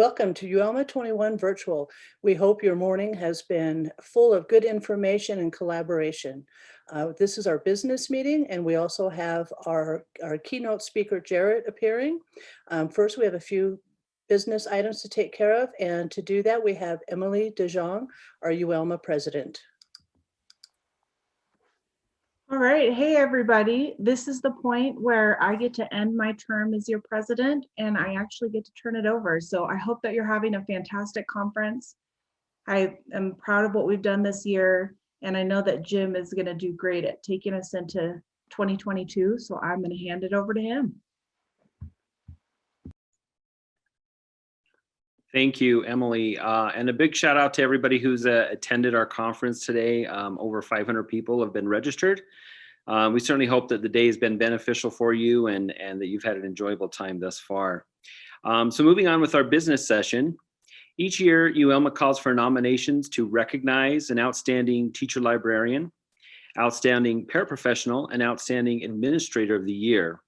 Welcome to UELMA 21 Virtual. We hope your morning has been full of good information and collaboration. This is our business meeting, and we also have our keynote speaker, Jarrett, appearing. First, we have a few business items to take care of, and to do that, we have Emily DeJong, our UELMA President. All right. Hey, everybody. This is the point where I get to end my term as your president, and I actually get to turn it over. So I hope that you're having a fantastic conference. I am proud of what we've done this year, and I know that Jim is going to do great at taking us into 2022. So I'm going to hand it over to him. Thank you, Emily. And a big shout out to everybody who's attended our conference today. Over 500 people have been registered. We certainly hope that the day has been beneficial for you and that you've had an enjoyable time thus far. So moving on with our business session. Each year, UELMA calls for nominations to recognize an outstanding teacher librarian, outstanding paraprofessional, and outstanding administrator of the year.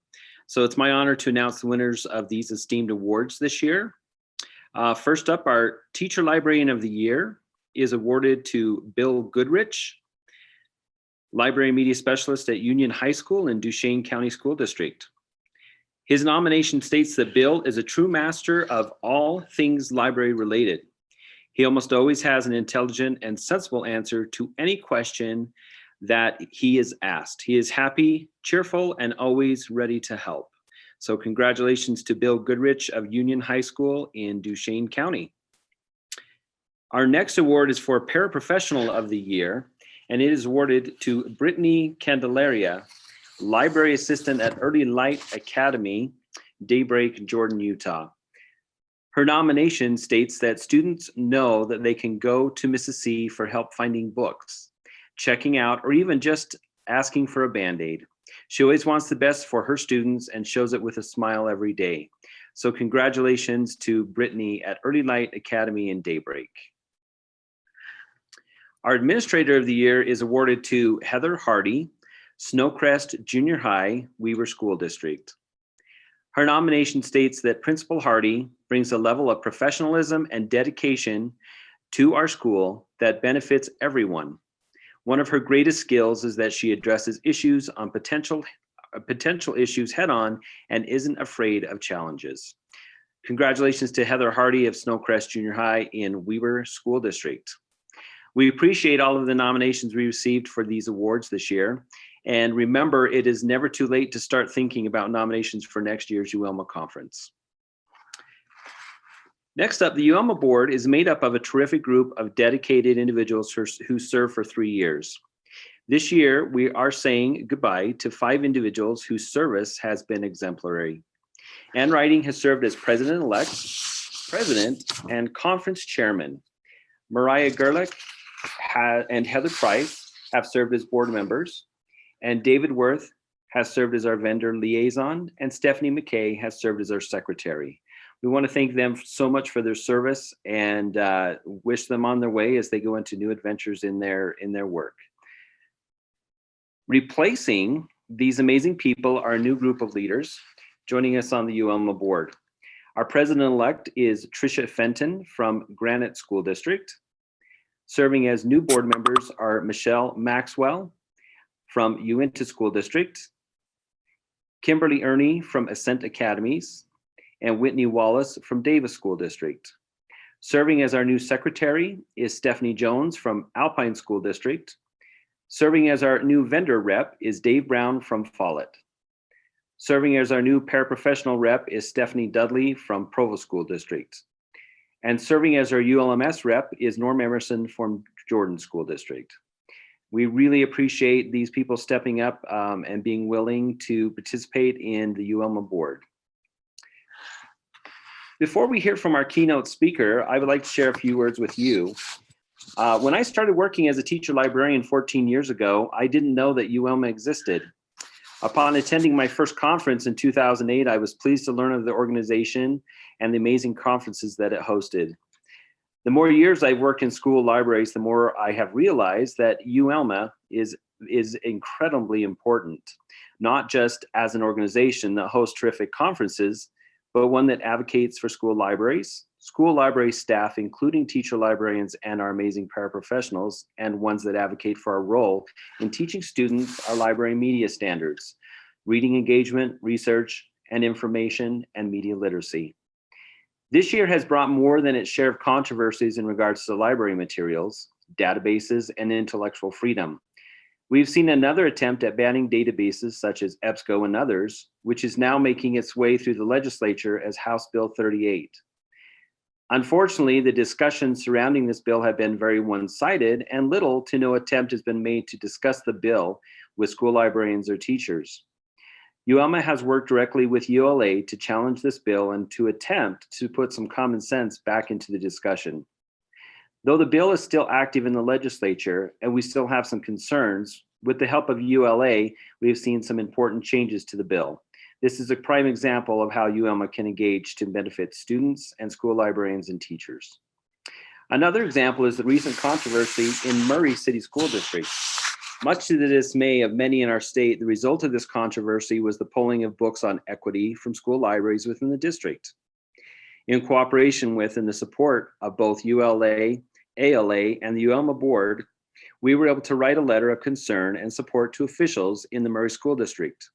So it's my honor to announce the winners of these esteemed awards this year. First up, our Teacher Librarian of the Year is awarded to Bill Goodrich, Library Media Specialist at Union High School in Duchesne County School District. His nomination states that Bill is a true master of all things library related. He almost always has an intelligent and sensible answer to any question that he is asked. He is happy, cheerful, and always ready to help. So congratulations to Bill Goodrich of Union High School in Duchesne County. Our next award is for Paraprofessional of the Year, and it is awarded to Brittany Candelaria, Library Assistant at Early Light Academy, Daybreak, Jordan, Utah. Her nomination states that students know that they can go to Mrs. C for help finding books, checking out, or even just asking for a Band-Aid. She always wants the best for her students and shows it with a smile every day. So congratulations to Brittany at Early Light Academy in Daybreak. Our Administrator of the Year is awarded to Heather Hardy, Snowcrest Junior High, Weaver School District. Her nomination states that Principal Hardy brings a level of professionalism and dedication to our school that benefits everyone. One of her greatest skills is that she addresses issues on potential issues head on and isn't afraid of challenges. Congratulations to Heather Hardy of Snowcrest Junior High in Weaver School District. We appreciate all of the nominations we received for these awards this year. And remember, it is never too late to start thinking about nominations for next year's UELMA conference. Next up, the UELMA board is made up of a terrific group of dedicated individuals who serve for 3 years. This year, we are saying goodbye to 5 individuals whose service has been exemplary. Ann Writing has served as president-elect, president, and conference chairman. Mariah Gerlich and Heather Price have served as board members, and David Worth has served as our vendor liaison, and Stephanie McKay has served as our secretary. We want to thank them so much for their service and wish them on their way as they go into new adventures in their work. Replacing these amazing people are a new group of leaders joining us on the UELMA board. Our president-elect is Tricia Fenton from Granite School District. Serving as new board members are Michelle Maxwell from Uinta School District, Kimberly Ernie from Ascent Academies, and Whitney Wallace from Davis School District. Serving as our new secretary is Stephanie Jones from Alpine School District. Serving as our new vendor rep is Dave Brown from Follett. Serving as our new paraprofessional rep is Stephanie Dudley from Provo School District. And serving as our ULMS rep is Norm Emerson from Jordan School District. We really appreciate these people stepping up and being willing to participate in the UELMA board. Before we hear from our keynote speaker, I would like to share a few words with you. When I started working as a teacher librarian 14 years ago, I didn't know that UELMA existed. Upon attending my first conference in 2008, I was pleased to learn of the organization and the amazing conferences that it hosted. The more years I've worked in school libraries, the more I have realized that UELMA is incredibly important, not just as an organization that hosts terrific conferences, but one that advocates for school libraries, school library staff, including teacher librarians and our amazing paraprofessionals, and ones that advocate for our role in teaching students our library media standards, reading engagement, research, and information, and media literacy. This year has brought more than its share of controversies in regards to library materials, databases, and intellectual freedom. We've seen another attempt at banning databases such as EBSCO and others, which is now making its way through the legislature as House Bill 38. Unfortunately, the discussions surrounding this bill have been very one-sided, and little to no attempt has been made to discuss the bill with school librarians or teachers. UELMA has worked directly with ULA to challenge this bill and to attempt to put some common sense back into the discussion. Though the bill is still active in the legislature and we still have some concerns, with the help of ULA, we have seen some important changes to the bill. This is a prime example of how UELMA can engage to benefit students and school librarians and teachers. Another example is the recent controversy in Murray City School District. Much to the dismay of many in our state, the result of this controversy was the pulling of books on equity from school libraries within the district. In cooperation with and the support of both ULA, ALA, and the UELMA board, we were able to write a letter of concern and support to officials in the Murray School District.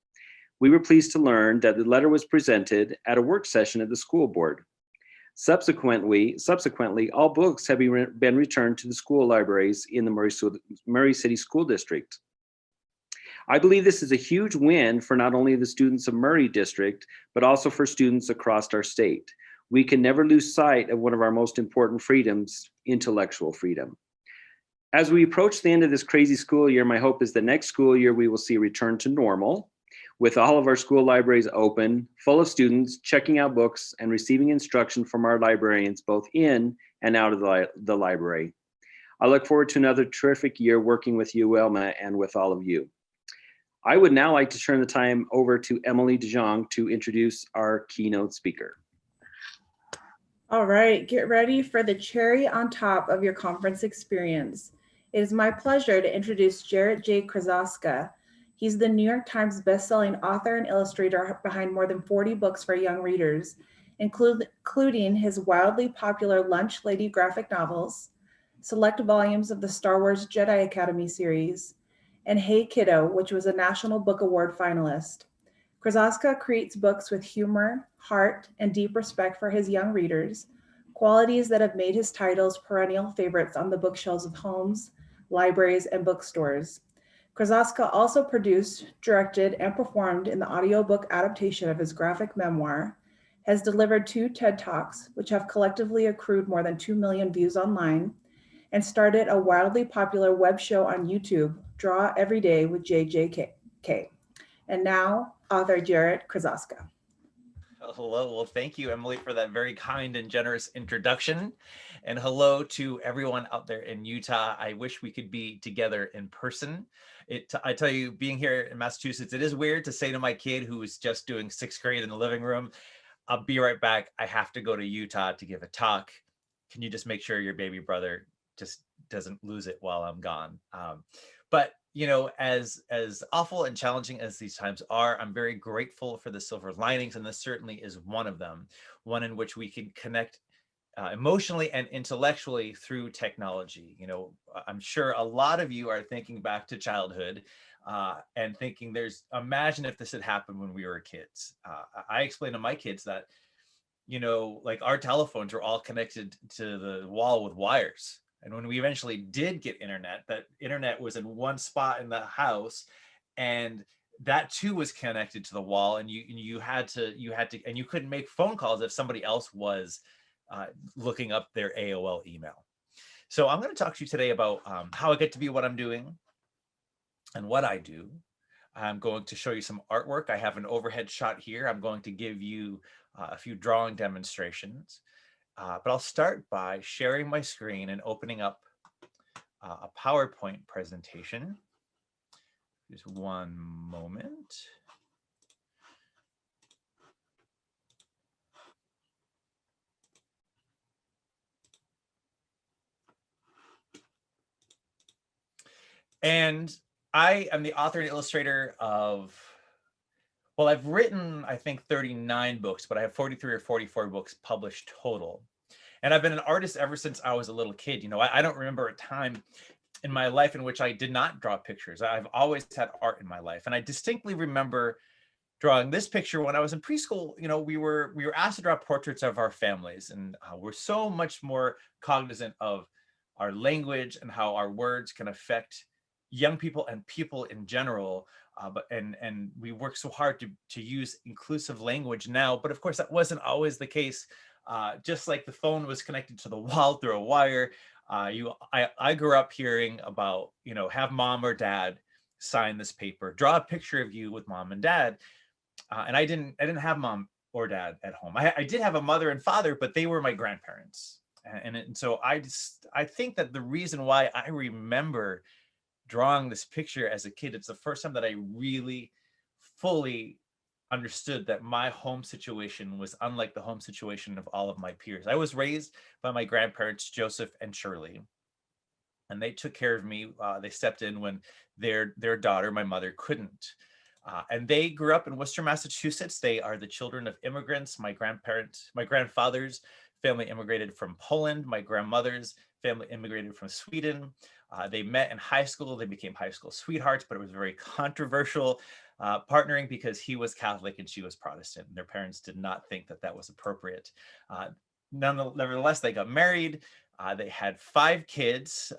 We were pleased to learn that the letter was presented at a work session of the school board. Subsequently, all books have been returned to the school libraries in the Murray City School District. I believe this is a huge win for not only the students of Murray District, but also for students across our state. We can never lose sight of one of our most important freedoms, intellectual freedom. As we approach the end of this crazy school year, my hope is the next school year we will see a return to normal, with all of our school libraries open, full of students, checking out books and receiving instruction from our librarians, both in and out of the library. I look forward to another terrific year working with UELMA and with all of you. I would now like to turn the time over to Emily DeJong to introduce our keynote speaker. All right, get ready for the cherry on top of your conference experience. It is my pleasure to introduce Jarrett J. Krosoczka. He's the New York Times bestselling author and illustrator behind more than 40 books for young readers, including his wildly popular Lunch Lady graphic novels, select volumes of the Star Wars Jedi Academy series, and Hey Kiddo, which was a National Book Award finalist. Krosoczka creates books with humor, heart, and deep respect for his young readers, qualities that have made his titles perennial favorites on the bookshelves of homes, libraries, and bookstores. Krosoczka also produced, directed, and performed in the audiobook adaptation of his graphic memoir, has delivered 2 TED Talks, which have collectively accrued more than 2 million views online, and started a wildly popular web show on YouTube, Draw Every Day with JJK. And now, author Jarrett Krosoczka. Hello, well, thank you, Emily, for that very kind and generous introduction. And hello to everyone out there in Utah. I wish we could be together in person. I tell you, being here in Massachusetts, it is weird to say to my kid who is just doing 6th grade in the living room, I'll be right back. I have to go to Utah to give a talk. Can you just make sure your baby brother just doesn't lose it while I'm gone? But you know, as awful and challenging as these times are, I'm very grateful for the silver linings, and this certainly is one of them, one in which we can connect emotionally and intellectually through technology. You know, I'm sure a lot of you are thinking back to childhood and thinking, imagine if this had happened when we were kids. I explain to my kids that, you know, like our telephones were all connected to the wall with wires. And when we eventually did get internet, that internet was in one spot in the house, and that too was connected to the wall. And you had to, and you couldn't make phone calls if somebody else was looking up their AOL email. So I'm going to talk to you today about how I get to be what I'm doing and what I do. I'm going to show you some artwork. I have an overhead shot here. I'm going to give you a few drawing demonstrations. But I'll start by sharing my screen and opening up a PowerPoint presentation. Just one moment. And I am the author and illustrator of, well, I've written, I think, 39 books, but I have 43 or 44 books published total. And I've been an artist ever since I was a little kid. You know, I don't remember a time in my life in which I did not draw pictures. I've always had art in my life. And I distinctly remember drawing this picture when I was in preschool. You know, we were asked to draw portraits of our families, and we're so much more cognizant of our language and how our words can affect young people and people in general. And we work so hard to use inclusive language now, but of course that wasn't always the case. Just like the phone was connected to the wall through a wire, I grew up hearing about, you know, have mom or dad sign this paper, draw a picture of you with mom and dad. And I didn't have mom or dad at home. I did have a mother and father, but they were my grandparents. And so I think that the reason why I remember drawing this picture as a kid, it's the first time that I really fully understood that my home situation was unlike the home situation of all of my peers. I was raised by my grandparents, Joseph and Shirley, and they took care of me. They stepped in when their daughter, my mother, couldn't. And they grew up in Worcester, Massachusetts. They are the children of immigrants. My grandfather's family immigrated from Poland. My grandmother's family immigrated from Sweden. They met in high school. They became high school sweethearts, but it was very controversial partnering because he was Catholic and she was Protestant. And their parents did not think that that was appropriate. Nevertheless, they got married. They had 5 kids,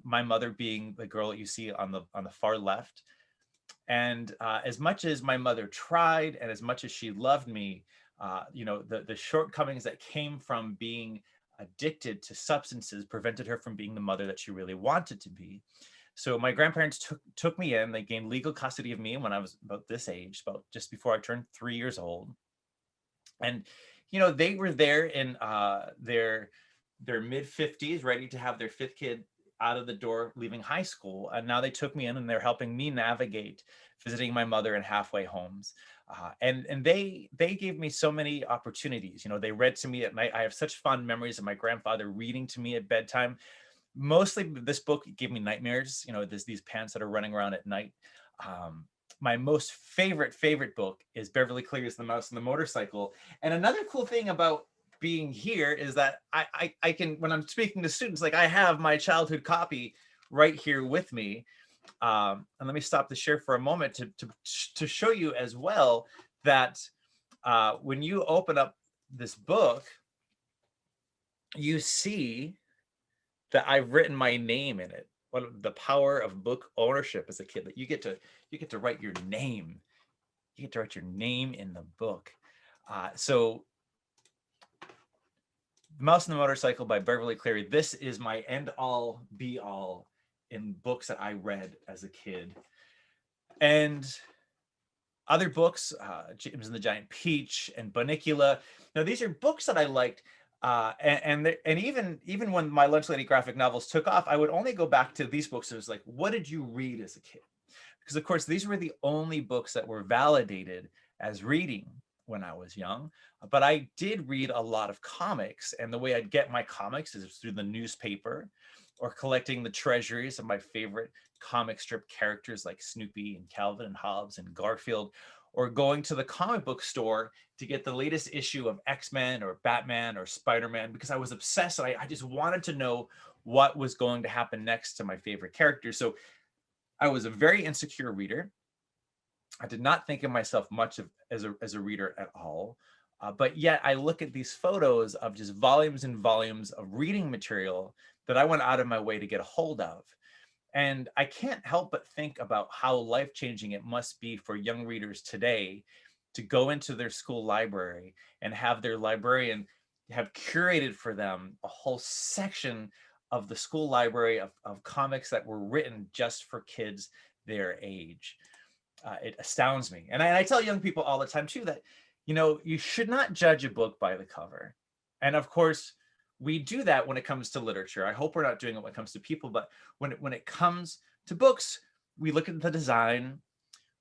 my mother being the girl that you see on the far left. And as much as my mother tried and as much as she loved me, you know, the shortcomings that came from being addicted to substances prevented her from being the mother that she really wanted to be. So my grandparents took me in. They gained legal custody of me when I was about this age, about just before I turned 3 years old. And, you know, they were there in their mid-50s, ready to have their 5th kid out of the door, leaving high school. And now they took me in and they're helping me navigate visiting my mother in halfway homes. And they gave me so many opportunities. You know, they read to me at night. I have such fond memories of my grandfather reading to me at bedtime. Mostly this book gave me nightmares. You know, there's these pants that are running around at night. My most favorite book is Beverly Cleary's The Mouse and the Motorcycle. And another cool thing about being here is that I can, when I'm speaking to students, like I have my childhood copy right here with me. And let me stop the share for a moment to show you as well that when you open up this book, you see that I've written my name in it. What the power of book ownership as a kid, that you get to write your name. You get to write your name in the book. So The Mouse and the Motorcycle by Beverly Cleary. This is my end all be all in books that I read as a kid. And other books, James and the Giant Peach and Bunnicula. Now, these are books that I liked. And even when my Lunch Lady graphic novels took off, I would only go back to these books. It was like, what did you read as a kid? Because of course, these were the only books that were validated as reading when I was young. But I did read a lot of comics, and the way I'd get my comics is through the newspaper or collecting the treasuries of my favorite comic strip characters like Snoopy and Calvin and Hobbes and Garfield, or going to the comic book store to get the latest issue of X-Men or Batman or Spider-Man, because I was obsessed. I just wanted to know what was going to happen next to my favorite characters. So I was a very insecure reader. I did not think of myself much as a reader at all. But yet I look at these photos of just volumes and volumes of reading material that I went out of my way to get a hold of. And I can't help but think about how life-changing it must be for young readers today to go into their school library and have their librarian have curated for them a whole section of the school library of comics that were written just for kids their age. It astounds me. And I tell young people all the time too that, you know, you should not judge a book by the cover. And of course, we do that when it comes to literature. I hope we're not doing it when it comes to people, but when it comes to books, we look at the design,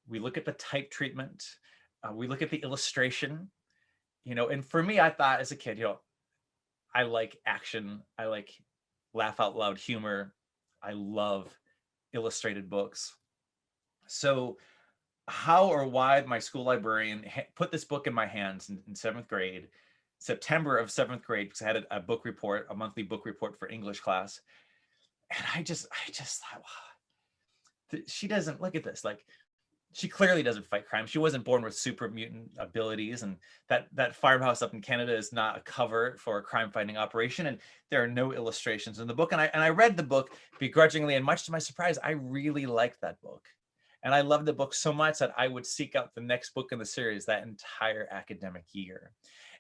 we look at the type treatment, we look at the illustration, you know. And for me, I thought as a kid, you know, I like action, I like laugh out loud humor, I love illustrated books. So how or why my school librarian put this book in my hands in 7th grade, September of 7th grade, because I had a book report, a monthly book report for English class. And I just thought, wow, she doesn't, look at this. Like, she clearly doesn't fight crime. She wasn't born with super mutant abilities, and that farmhouse up in Canada is not a cover for a crime fighting operation. And there are no illustrations in the book. And I read the book begrudgingly, and much to my surprise, I really liked that book. And I loved the book so much that I would seek out the next book in the series that entire academic year.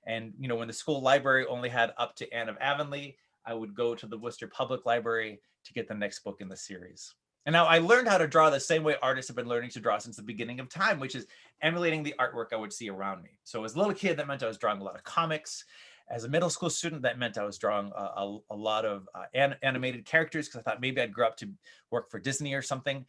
And, you know, when the school library only had up to Anne of Avonlea, I would go to the Worcester Public Library to get the next book in the series. And now I learned how to draw the same way artists have been learning to draw since the beginning of time, which is emulating the artwork I would see around me. So as a little kid, that meant I was drawing a lot of comics. As a middle school student, that meant I was drawing a lot of animated characters, because I thought maybe I'd grow up to work for Disney or something.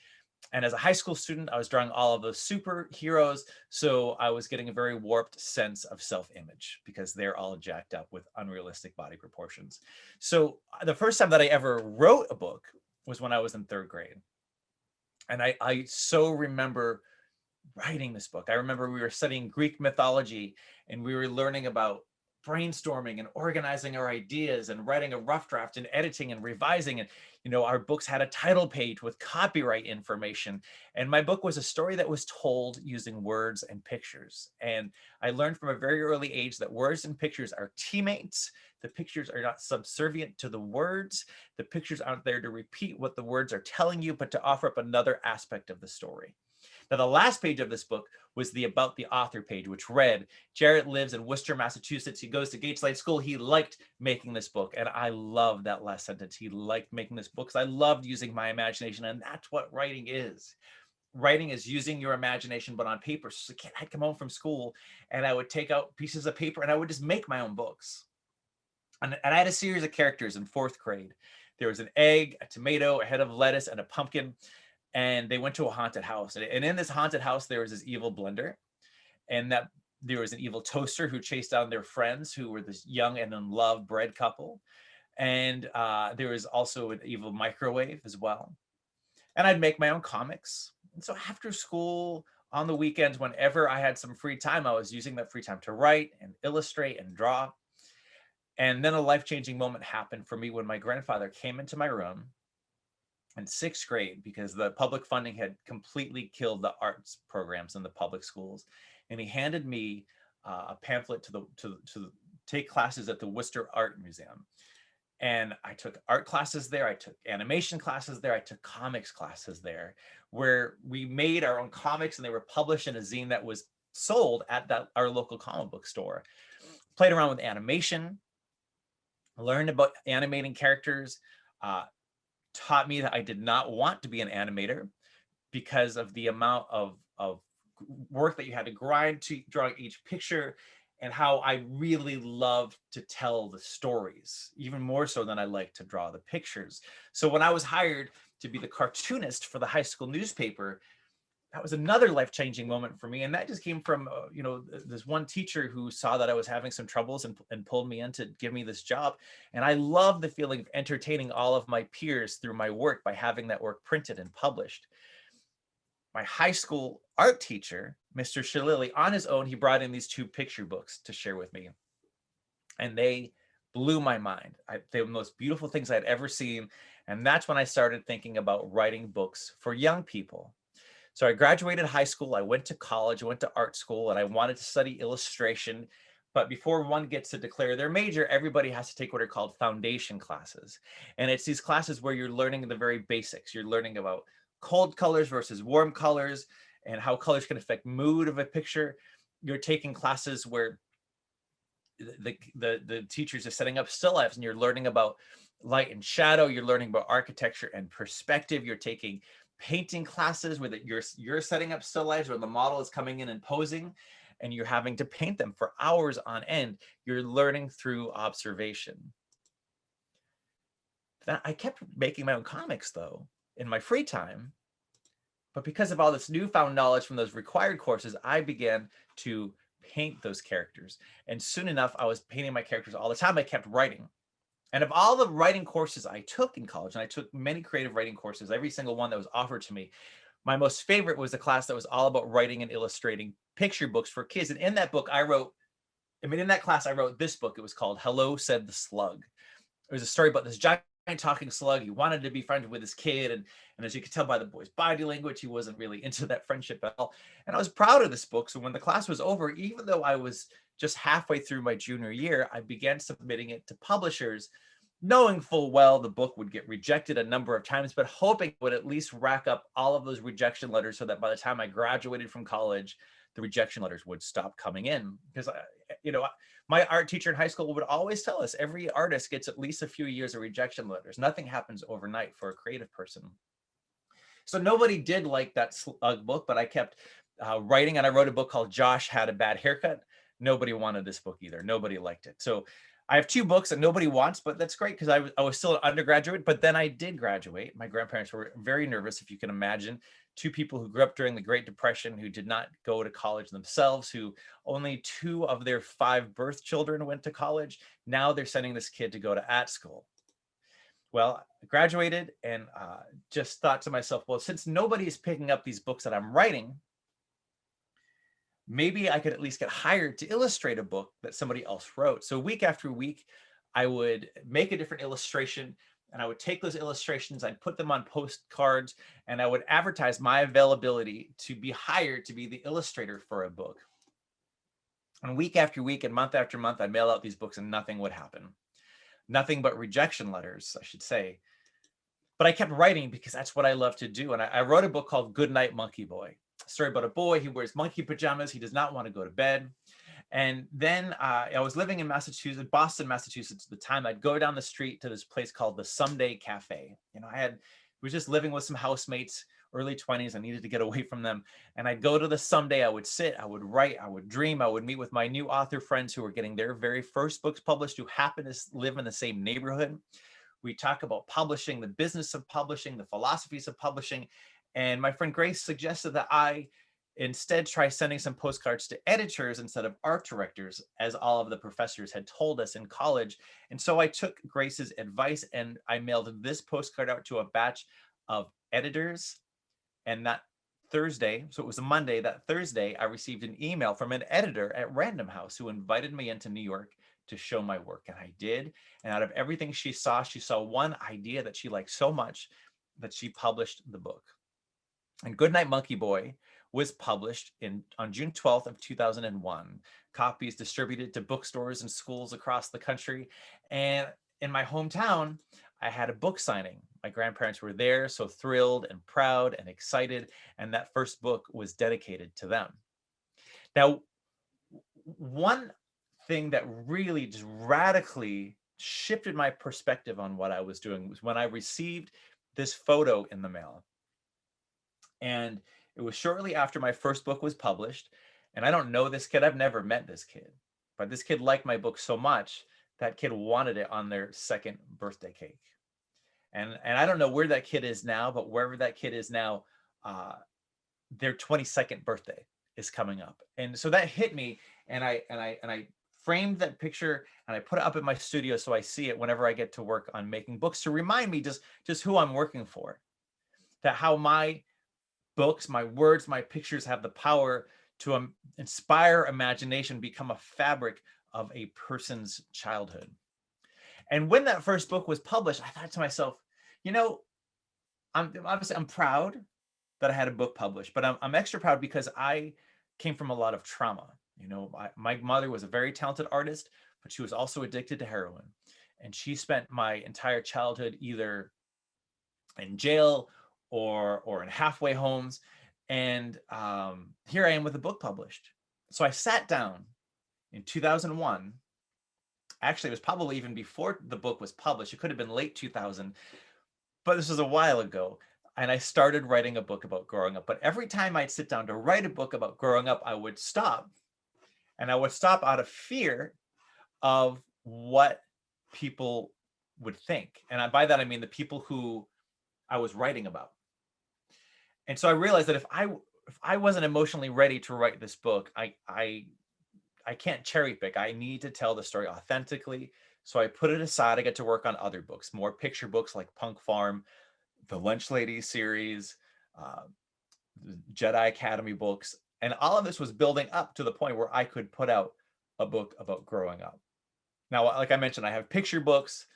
And as a high school student, I was drawing all of those superheroes. So I was getting a very warped sense of self-image, because they're all jacked up with unrealistic body proportions. So the first time that I ever wrote a book was when I was in 3rd grade. And I so remember writing this book. I remember we were studying Greek mythology, and we were learning about brainstorming and organizing our ideas and writing a rough draft and editing and revising. And, you know, our books had a title page with copyright information. And my book was a story that was told using words and pictures. And I learned from a very early age that words and pictures are teammates. The pictures are not subservient to the words. The pictures aren't there to repeat what the words are telling you, but to offer up another aspect of the story. Now, the last page of this book was the About the Author page, which read, Jarrett lives in Worcester, Massachusetts. He goes to Gateslight School. He liked making this book. And I love that last sentence. He liked making this book because I loved using my imagination. And that's what writing is. Writing is using your imagination, but on paper. So I'd come home from school and I would take out pieces of paper and I would just make my own books. And I had a series of characters in 4th grade. There was an egg, a tomato, a head of lettuce, and a pumpkin. And they went to a haunted house. And in this haunted house, there was this evil blender. And that there was an evil toaster who chased down their friends, who were this young and in love bread couple. And there was also an evil microwave as well. And I'd make my own comics. And so after school, on the weekends, whenever I had some free time, I was using that free time to write and illustrate and draw. And then a life-changing moment happened for me when my grandfather came into my room in 6th grade, because the public funding had completely killed the arts programs in the public schools. And he handed me a pamphlet to take classes at the Worcester Art Museum. And I took art classes there. I took animation classes there. I took comics classes there, where we made our own comics and they were published in a zine that was sold at our local comic book store. Played around with animation, learned about animating characters, taught me that I did not want to be an animator because of the amount of work that you had to grind to draw each picture, and how I really loved to tell the stories, even more so than I like to draw the pictures. So when I was hired to be the cartoonist for the high school newspaper, that was another life-changing moment for me. And that just came from, you know, this one teacher who saw that I was having some troubles and pulled me in to give me this job. And I love the feeling of entertaining all of my peers through my work by having that work printed and published. My high school art teacher, Mr. Shalili, on his own, he brought in these 2 picture books to share with me. And they blew my mind. They were the most beautiful things I'd ever seen. And that's when I started thinking about writing books for young people. So I graduated high school, I went to college, I went to art school, and I wanted to study illustration. But before one gets to declare their major, everybody has to take what are called foundation classes. And it's these classes where you're learning the very basics. You're learning about cold colors versus warm colors and how colors can affect mood of a picture. You're taking classes where the teachers are setting up still lifes and you're learning about light and shadow. You're learning about architecture and perspective. You're taking painting classes where you're setting up still lifes where the model is coming in and posing and you're having to paint them for hours on end. You're learning through observation. Then I kept making my own comics though in my free time, but because of all this newfound knowledge from those required courses, I began to paint those characters. And soon enough, I was painting my characters all the time. I kept writing. And of all the writing courses I took in college, and I took many creative writing courses, every single one that was offered to me, my most favorite was the class that was all about writing and illustrating picture books for kids. And in that book, I wrote I mean, in that class, I wrote this book. It was called Hello, Said the Slug. It was a story about this giant talking slug. He wanted to be friends with his kid. And as you could tell by the boy's body language, he wasn't really into that friendship at all. And I was proud of this book. So when the class was over, even though I was just halfway through my junior year, I began submitting it to publishers, knowing full well the book would get rejected a number of times, but hoping it would at least rack up all of those rejection letters so that by the time I graduated from college, the rejection letters would stop coming in. Because, my art teacher in high school would always tell us every artist gets at least a few years of rejection letters. Nothing happens overnight for a creative person. So nobody did like that slug book, but I kept writing, and I wrote a book called Josh Had a Bad Haircut. Nobody wanted this book either. Nobody liked it. So I have 2 books that nobody wants, but that's great because I was still an undergraduate, but then I did graduate. My grandparents were very nervous, if you can imagine. 2 people who grew up during the Great Depression, who did not go to college themselves, who only 2 of their 5 birth children went to college. Now they're sending this kid to go to art school. Well, I graduated and just thought to myself, well, since nobody is picking up these books that I'm writing, maybe I could at least get hired to illustrate a book that somebody else wrote. So week after week, I would make a different illustration, and I would take those illustrations, I'd put them on postcards, and I would advertise my availability to be hired to be the illustrator for a book. And week after week and month after month, I'd mail out these books and nothing would happen. Nothing but rejection letters, I should say. But I kept writing because that's what I love to do. And I wrote a book called Goodnight Monkey Boy, a story about a boy. He wears monkey pajamas. He does not want to go to bed. And then I was living in Massachusetts, Boston, Massachusetts at the time. I'd go down the street to this place called the Someday Cafe. I was just living with some housemates, early 20s. I needed to get away from them. And I'd go to the Someday. I would sit, I would write, I would dream. I would meet with my new author friends who were getting their very first books published, who happened to live in the same neighborhood. We talk about publishing, the business of publishing, the philosophies of publishing. And my friend Grace suggested that I instead try sending some postcards to editors instead of art directors, as all of the professors had told us in college. And so I took Grace's advice and I mailed this postcard out to a batch of editors. And that Thursday, so it was a Monday, that Thursday, I received an email from an editor at Random House who invited me into New York to show my work. And I did. And out of everything she saw one idea that she liked so much that she published the book. And Goodnight Monkey Boy was published on June 12th of 2001. Copies distributed to bookstores and schools across the country. And in my hometown, I had a book signing. My grandparents were there, so thrilled and proud and excited. And that first book was dedicated to them. Now, one thing that really just radically shifted my perspective on what I was doing was when I received this photo in the mail. And it was shortly after my first book was published. And I don't know this kid. I've never met this kid. But this kid liked my book so much, that kid wanted it on their 2nd birthday cake. And I don't know where that kid is now, but wherever that kid is now, their 22nd birthday is coming up. And so that hit me. And I framed that picture and I put it up in my studio so I see it whenever I get to work on making books, to remind me just who I'm working for. That how my books, my words, my pictures have the power to inspire imagination, become a fabric of a person's childhood. And when that first book was published, I thought to myself, I'm proud that I had a book published, but I'm extra proud because I came from a lot of trauma. My mother was a very talented artist, but she was also addicted to heroin. And she spent my entire childhood either in jail or in halfway homes. And here I am with a book published. So I sat down in 2001. Actually, it was probably even before the book was published. It could have been late 2000, but this was a while ago. And I started writing a book about growing up. But every time I'd sit down to write a book about growing up, I would stop. And I would stop out of fear of what people would think. And by that, I mean the people who I was writing about. And so I realized that if I wasn't emotionally ready to write this book, I can't cherry pick. I need to tell the story authentically. So I put it aside. I get to work on other books, more picture books like Punk Farm, the Lunch Lady series, the Jedi Academy books. And all of this was building up to the point where I could put out a book about growing up. Now, like I mentioned, I have picture books.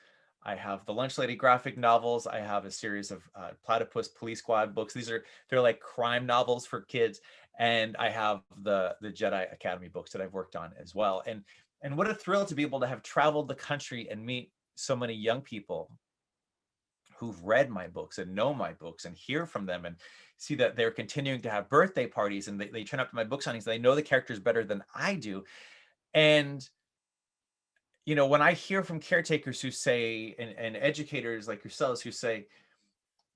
I have the Lunch Lady graphic novels. I have a series of Platypus Police Squad books. They're like crime novels for kids. And I have the Jedi Academy books that I've worked on as well. And what a thrill to be able to have traveled the country and meet so many young people who've read my books and know my books and hear from them and see that they're continuing to have birthday parties and they turn up to my book signings. They know the characters better than I do. And when I hear from caretakers who say, and educators like yourselves who say,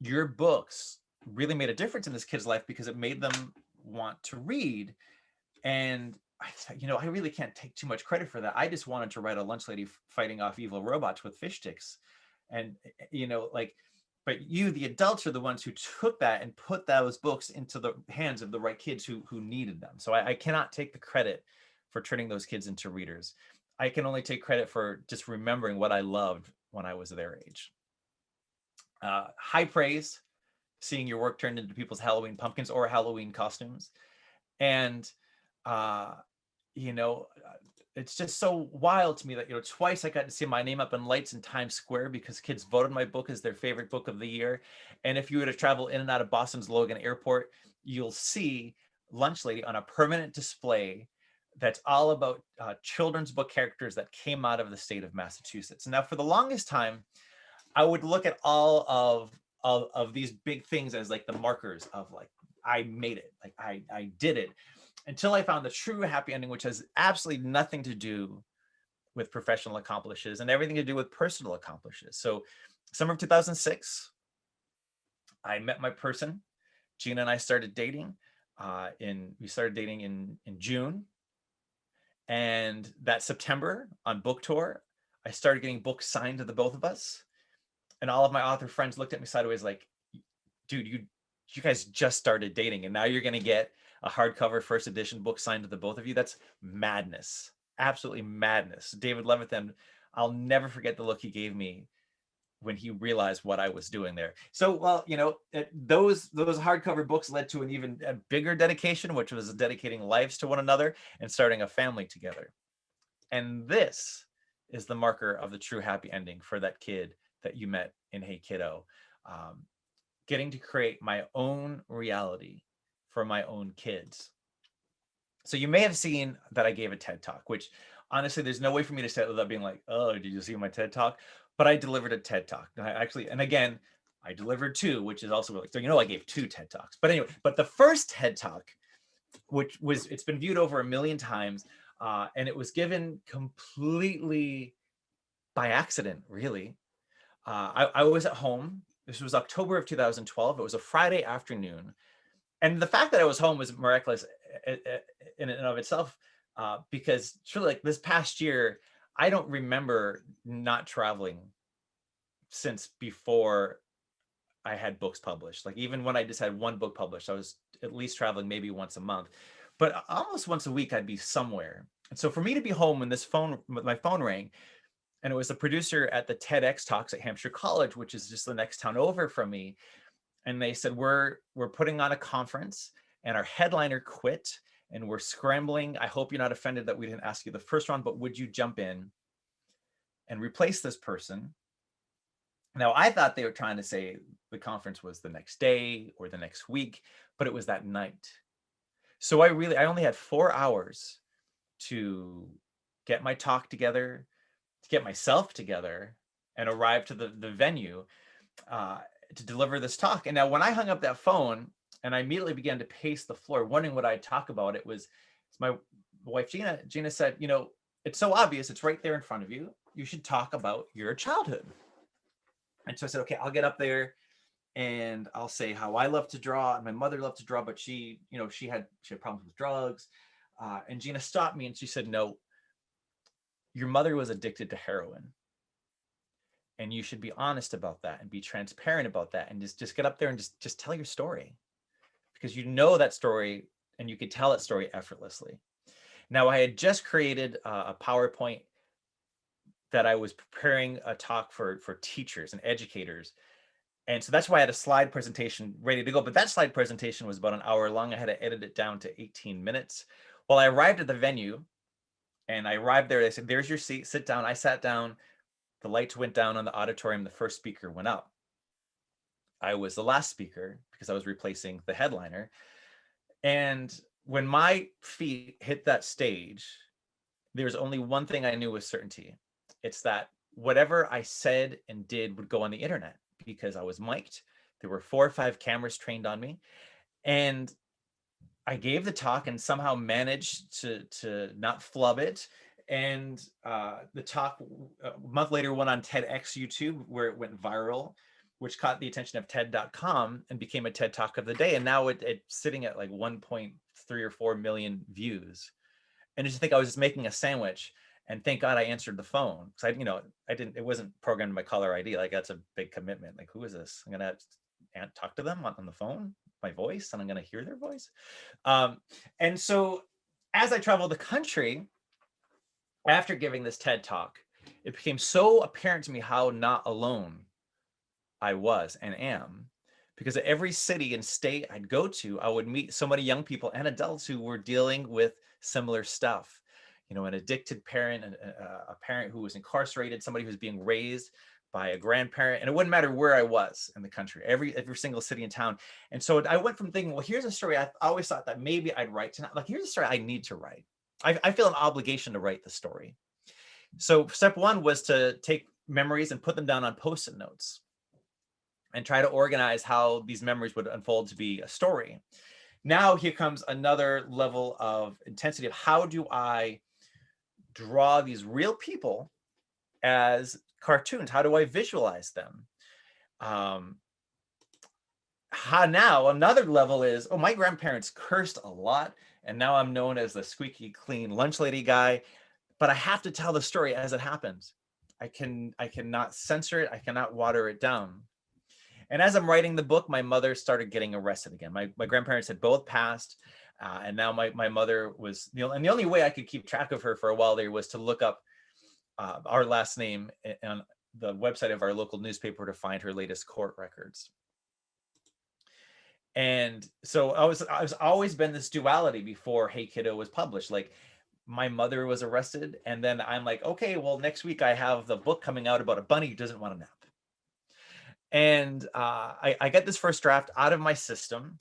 your books really made a difference in this kid's life because it made them want to read. And I really can't take too much credit for that. I just wanted to write a lunch lady fighting off evil robots with fish sticks. And, but you, the adults, are the ones who took that and put those books into the hands of the right kids who needed them. So I cannot take the credit for turning those kids into readers. I can only take credit for just remembering what I loved when I was their age. High praise, seeing your work turned into people's Halloween pumpkins or Halloween costumes. And, it's just so wild to me that, twice I got to see my name up in lights in Times Square because kids voted my book as their favorite book of the year. And if you were to travel in and out of Boston's Logan Airport, you'll see Lunch Lady on a permanent display that's all about children's book characters that came out of the state of Massachusetts. Now, for the longest time, I would look at all of these big things as like the markers of like, I made it, like I did it, until I found the true happy ending, which has absolutely nothing to do with professional accomplishes and everything to do with personal accomplishes. So summer of 2006, I met my person. Gina and I started dating. We started dating in June. And that September on book tour, I started getting books signed to the both of us. And all of my author friends looked at me sideways like, dude, you guys just started dating and now you're going to get a hardcover first edition book signed to the both of you. That's madness. Absolutely madness. David Levithan, I'll never forget the look he gave me when he realized what I was doing there. So, well, those hardcover books led to an even bigger dedication, which was dedicating lives to one another and starting a family together. And this is the marker of the true happy ending for that kid that you met in Hey Kiddo. Getting to create my own reality for my own kids. So you may have seen that I gave a TED Talk, which honestly, there's no way for me to say it without being like, oh, did you see my TED Talk? But I delivered a TED Talk. And again, I delivered two, which is also really, so I gave two TED Talks. But anyway, but the first TED Talk, it's been viewed over 1 million times, and it was given completely by accident, really. I was at home. This was October of 2012. It was a Friday afternoon. And the fact that I was home was miraculous in and of itself, because truly, like this past year, I don't remember not traveling since before I had books published. Like even when I just had one book published, I was at least traveling maybe once a month, but almost once a week I'd be somewhere. And so for me to be home when my phone rang, and it was the producer at the TEDx talks at Hampshire College, which is just the next town over from me. And they said, we're putting on a conference and our headliner quit and we're scrambling. I hope you're not offended that we didn't ask you the first round, but would you jump in and replace this person? Now, I thought they were trying to say the conference was the next day or the next week, but it was that night. So I only had 4 hours to get my talk together, to get myself together and arrive to the venue to deliver this talk. And now when I hung up that phone and I immediately began to pace the floor, wondering what I'd talk about, it's my wife, Gina. Gina said, it's so obvious. It's right there in front of you. You should talk about your childhood. And so I said, okay, I'll get up there and I'll say how I love to draw and my mother loved to draw, but she had problems with drugs. And Gina stopped me and she said, no, your mother was addicted to heroin. And you should be honest about that and be transparent about that and just get up there and just tell your story, because you know that story and you could tell that story effortlessly. Now, I had just created a PowerPoint that I was preparing a talk for teachers and educators. And so that's why I had a slide presentation ready to go. But that slide presentation was about an hour long. I had to edit it down to 18 minutes. Well, I arrived at the venue And I arrived there. They said, "There's your seat. Sit down." I sat down. The lights went down on the auditorium. The first speaker went up. I was the last speaker because I was replacing the headliner. And when my feet hit that stage, there's only one thing I knew with certainty. It's that whatever I said and did would go on the internet because I was mic'd. There were 4 or 5 cameras trained on me. And I gave the talk and somehow managed to not flub it. And the talk a month later went on TEDx YouTube, where it went viral, which caught the attention of TED.com and became a TED Talk of the day. And now it's sitting at like 1.3 or 4 million views. And just think I was just making a sandwich, and thank God I answered the phone, because it wasn't programmed in my caller ID. Like, that's a big commitment. Like, who is this? I'm gonna talk to them on the phone, my voice, and I'm gonna hear their voice. And so as I traveled the country after giving this TED Talk, it became so apparent to me how not alone I was and am, because at every city and state I'd go to, I would meet so many young people and adults who were dealing with similar stuff. An addicted parent, a parent who was incarcerated, somebody who was being raised by a grandparent, and it wouldn't matter where I was in the country, every single city and town. And so I went from thinking, well, here's a story I always thought that maybe I'd write tonight. Like, here's a story I need to write. I feel an obligation to write the story. So step one was to take memories and put them down on Post-it notes and try to organize how these memories would unfold to be a story. Now here comes another level of intensity of how do I draw these real people as cartoons? How do I visualize them? Now another level is, my grandparents cursed a lot, and now I'm known as the squeaky clean lunch lady guy, but I have to tell the story as it happens. I cannot censor it. I cannot water it down. And as I'm writing the book, my mother started getting arrested again. My grandparents had both passed, and now my mother was, and the only way I could keep track of her for a while there was to look up our last name on the website of our local newspaper to find her latest court records. And so I was always been this duality before Hey Kiddo was published. Like, my mother was arrested, and then I'm like, okay, well, next week I have the book coming out about a bunny who doesn't want to nap. And I get this first draft out of my system.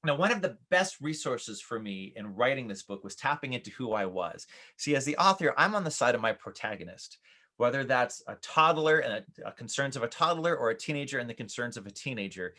Now, one of the best resources for me in writing this book was tapping into who I was. See, as the author, I'm on the side of my protagonist, whether that's a toddler and the concerns of a toddler, or a teenager and the concerns of a teenager.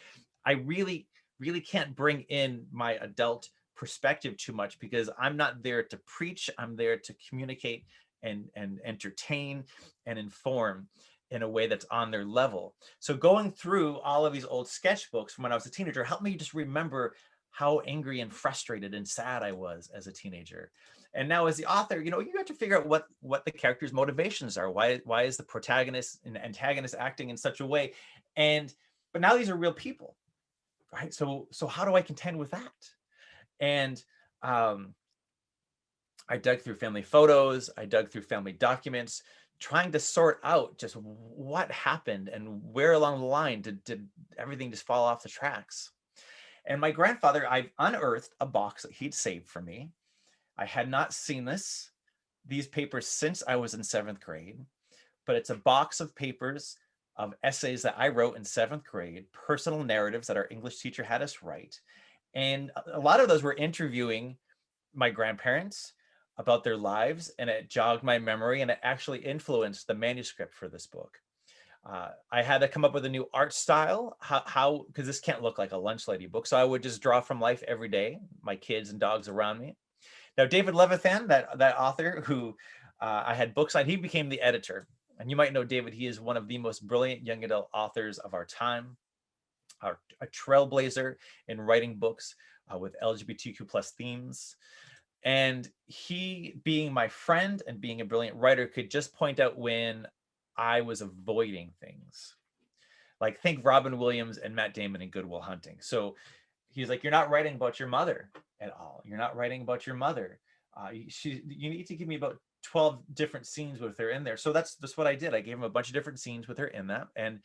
I really, really can't bring in my adult perspective too much, because I'm not there to preach. I'm there to communicate and entertain and inform in a way that's on their level. So going through all of these old sketchbooks from when I was a teenager helped me just remember how angry and frustrated and sad I was as a teenager. And now as the author, you have to figure out what the character's motivations are. Why is the protagonist and antagonist acting in such a way? But now these are real people, right? So how do I contend with that? And I dug through family photos, I dug through family documents, trying to sort out just what happened and where along the line did everything just fall off the tracks. And my grandfather, I unearthed a box that he'd saved for me. I had not seen these papers since I was in 7th grade, but it's a box of papers of essays that I wrote in 7th grade, personal narratives that our English teacher had us write. And a lot of those were interviewing my grandparents about their lives, and it jogged my memory, and it actually influenced the manuscript for this book. I had to come up with a new art style, because this can't look like a lunch lady book. So I would just draw from life every day, my kids and dogs around me. Now, David Levithan, that author who I had books on, he became the editor. And you might know David. He is one of the most brilliant young adult authors of our time, a trailblazer in writing books with LGBTQ plus themes. And he, being my friend and being a brilliant writer, could just point out when I was avoiding things. Like, think Robin Williams and Matt Damon in Good Will Hunting. So he's like, you're not writing about your mother at all. You're not writing about your mother. You need to give me about 12 different scenes with her in there. So that's what I did. I gave him a bunch of different scenes with her in that. And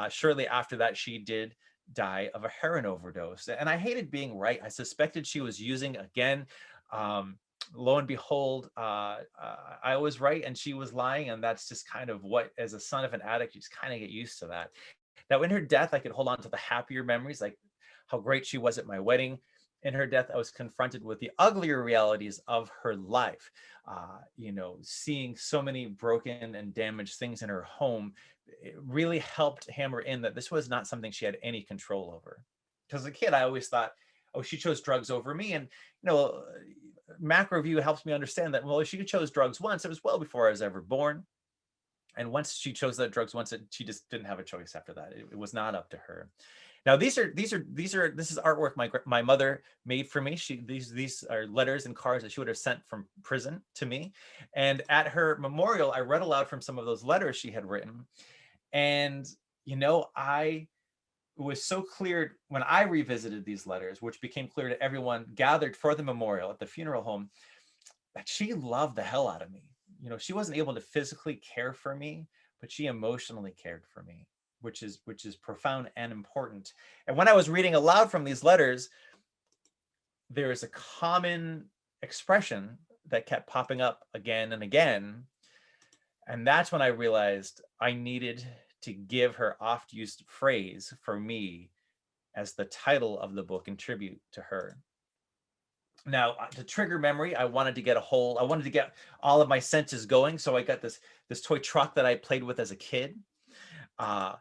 shortly after that, she did die of a heroin overdose. And I hated being right. I suspected she was using, again, lo and behold, I was right and she was lying. And that's just kind of what, as a son of an addict, you just kind of get used to that. Now, in her death, I could hold on to the happier memories, like how great she was at my wedding. In her death, I was confronted with the uglier realities of her life. Seeing so many broken and damaged things in her home, it really helped hammer in that this was not something she had any control over. Because as a kid, I always thought, oh, she chose drugs over me. And, macro view helps me understand that, well, if she chose drugs once, it was well before I was ever born. And once she chose that drugs once, she just didn't have a choice after that. It was not up to her. Now, this is artwork my mother made for me. These are letters and cards that she would have sent from prison to me. And at her memorial, I read aloud from some of those letters she had written. And, I was so clear when I revisited these letters, which became clear to everyone gathered for the memorial at the funeral home, that she loved the hell out of me. She wasn't able to physically care for me, but she emotionally cared for me, which is profound and important. And when I was reading aloud from these letters, there is a common expression that kept popping up again and again. And that's when I realized I needed to give her oft-used phrase for me as the title of the book in tribute to her. Now, to trigger memory, I wanted to get all of my senses going. So I got this toy truck that I played with as a kid. The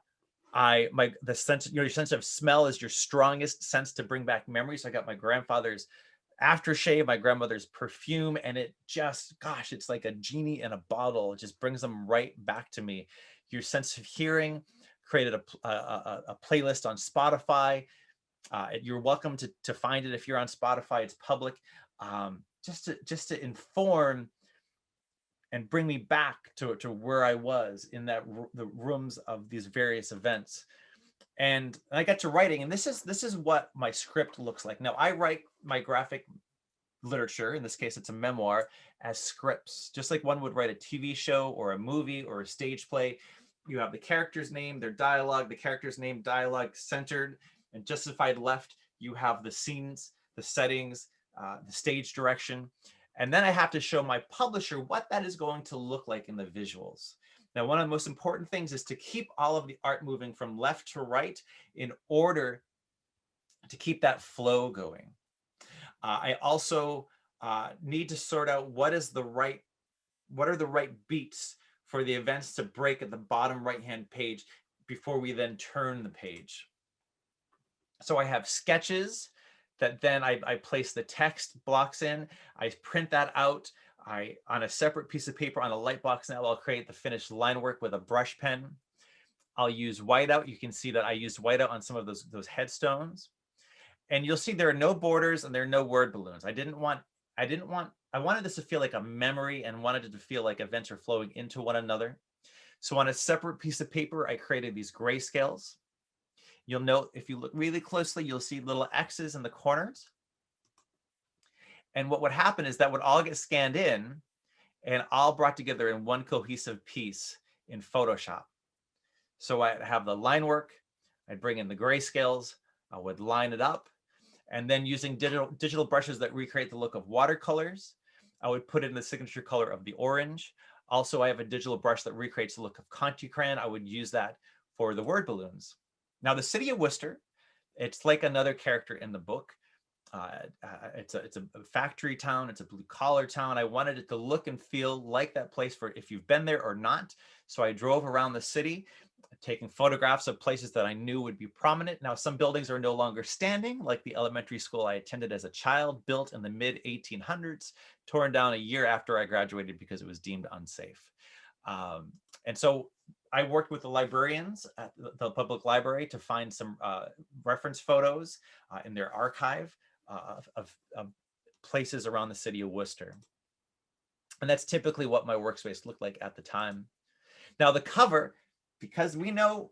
sense, your sense of smell is your strongest sense to bring back memories. So I got my grandfather's aftershave, my grandmother's perfume, and it just, gosh, it's like a genie in a bottle. It just brings them right back to me. Your sense of hearing, created a playlist on Spotify. You're welcome to find it if you're on Spotify. It's public. Just to inform and bring me back to where I was in the rooms of these various events. And I got to writing, and this is what my script looks like. Now, I write my graphic literature, in this case it's a memoir, as scripts, just like one would write a TV show or a movie or a stage play. You have the character's name, their dialogue, the character's name, dialogue centered, and justified left, you have the scenes, the settings, the stage direction. And then I have to show my publisher what that is going to look like in the visuals. Now, one of the most important things is to keep all of the art moving from left to right in order to keep that flow going. I also need to sort out what are the right beats for the events to break at the bottom right-hand page before we then turn the page. So I have sketches that then I place the text blocks in. I print that out. On a separate piece of paper on a light box now, I'll create the finished line work with a brush pen. I'll use whiteout. You can see that I used whiteout on some of those headstones. And you'll see there are no borders and there are no word balloons. I wanted this to feel like a memory and wanted it to feel like events are flowing into one another. So on a separate piece of paper, I created these grayscales. You'll note, if you look really closely, you'll see little X's in the corners. And what would happen is that would all get scanned in and all brought together in one cohesive piece in Photoshop. So I'd have the line work, I'd bring in the grayscales, I would line it up, and then using digital brushes that recreate the look of watercolors, I would put in the signature color of the orange. Also, I have a digital brush that recreates the look of Conti crayon. I would use that for the word balloons. Now, the city of Worcester, it's like another character in the book. It's a factory town. It's a blue collar town. I wanted it to look and feel like that place for if you've been there or not. So I drove around the city, taking photographs of places that I knew would be prominent. Now, some buildings are no longer standing, like the elementary school I attended as a child, built in the mid 1800s, torn down a year after I graduated because it was deemed unsafe. And so I worked with the librarians at the public library to find some reference photos in their archive of places around the city of Worcester. And that's typically what my workspace looked like at the time. Now, the cover, because we know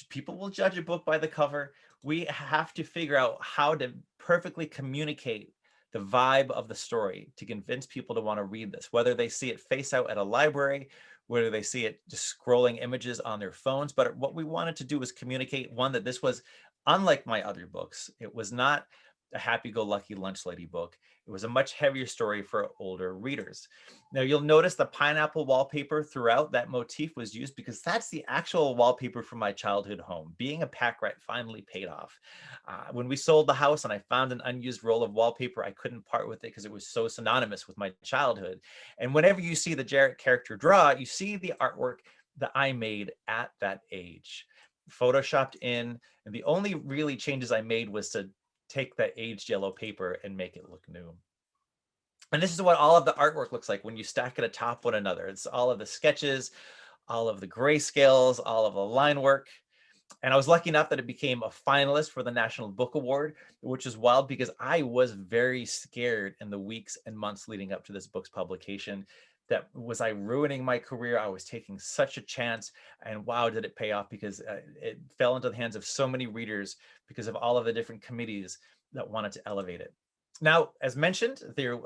people will judge a book by the cover, we have to figure out how to perfectly communicate the vibe of the story to convince people to want to read this, whether they see it face out at a library, whether they see it just scrolling images on their phones. But what we wanted to do was communicate, one, that this was unlike my other books. It was not a happy-go-lucky lunch lady book. It was a much heavier story for older readers. Now you'll notice the pineapple wallpaper throughout. That motif was used because that's the actual wallpaper from my childhood home. Being a pack rat finally paid off. When we sold the house and I found an unused roll of wallpaper, I couldn't part with it because it was so synonymous with my childhood. And whenever you see the Jarrett character draw, you see the artwork that I made at that age, photoshopped in. And the only really changes I made was to take that aged yellow paper and make it look new. And this is what all of the artwork looks like when you stack it atop one another. It's all of the sketches, all of the grayscales, all of the line work. And I was lucky enough that it became a finalist for the National Book Award, which is wild because I was very scared in the weeks and months leading up to this book's publication. That was I ruining my career? I was taking such a chance, and wow, did it pay off, because it fell into the hands of so many readers because of all of the different committees that wanted to elevate it. Now, as mentioned, there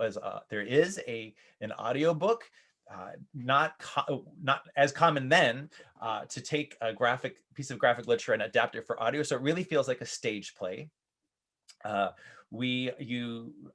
is an audio book. Not as common then to take a piece of graphic literature and adapt it for audio. So it really feels like a stage play. I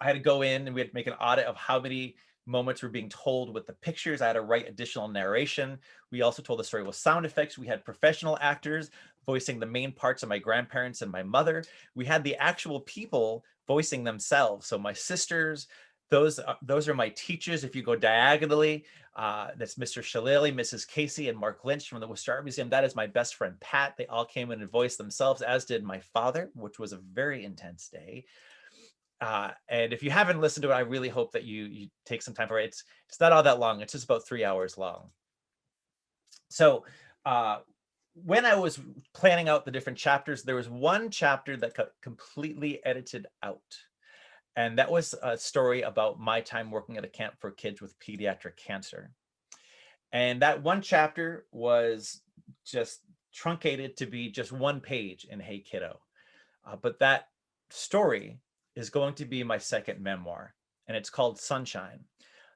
had to go in and we had to make an audit of how many moments were being told with the pictures. I had to write additional narration. We also told the story with sound effects. We had professional actors voicing the main parts of my grandparents and my mother. We had the actual people voicing themselves. So my sisters, those are my teachers. If you go diagonally, that's Mr. Shalili, Mrs. Casey, and Mark Lynch from the Worcester Art Museum. That is my best friend, Pat. They all came in and voiced themselves, as did my father, which was a very intense day. And if you haven't listened to it, I really hope that you take some time for it. It's not all that long. It's just about 3 hours long. So when I was planning out the different chapters, there was one chapter that got completely edited out. And that was a story about my time working at a camp for kids with pediatric cancer. And that one chapter was just truncated to be just one page in Hey Kiddo. But that story is going to be my second memoir, and it's called Sunshine: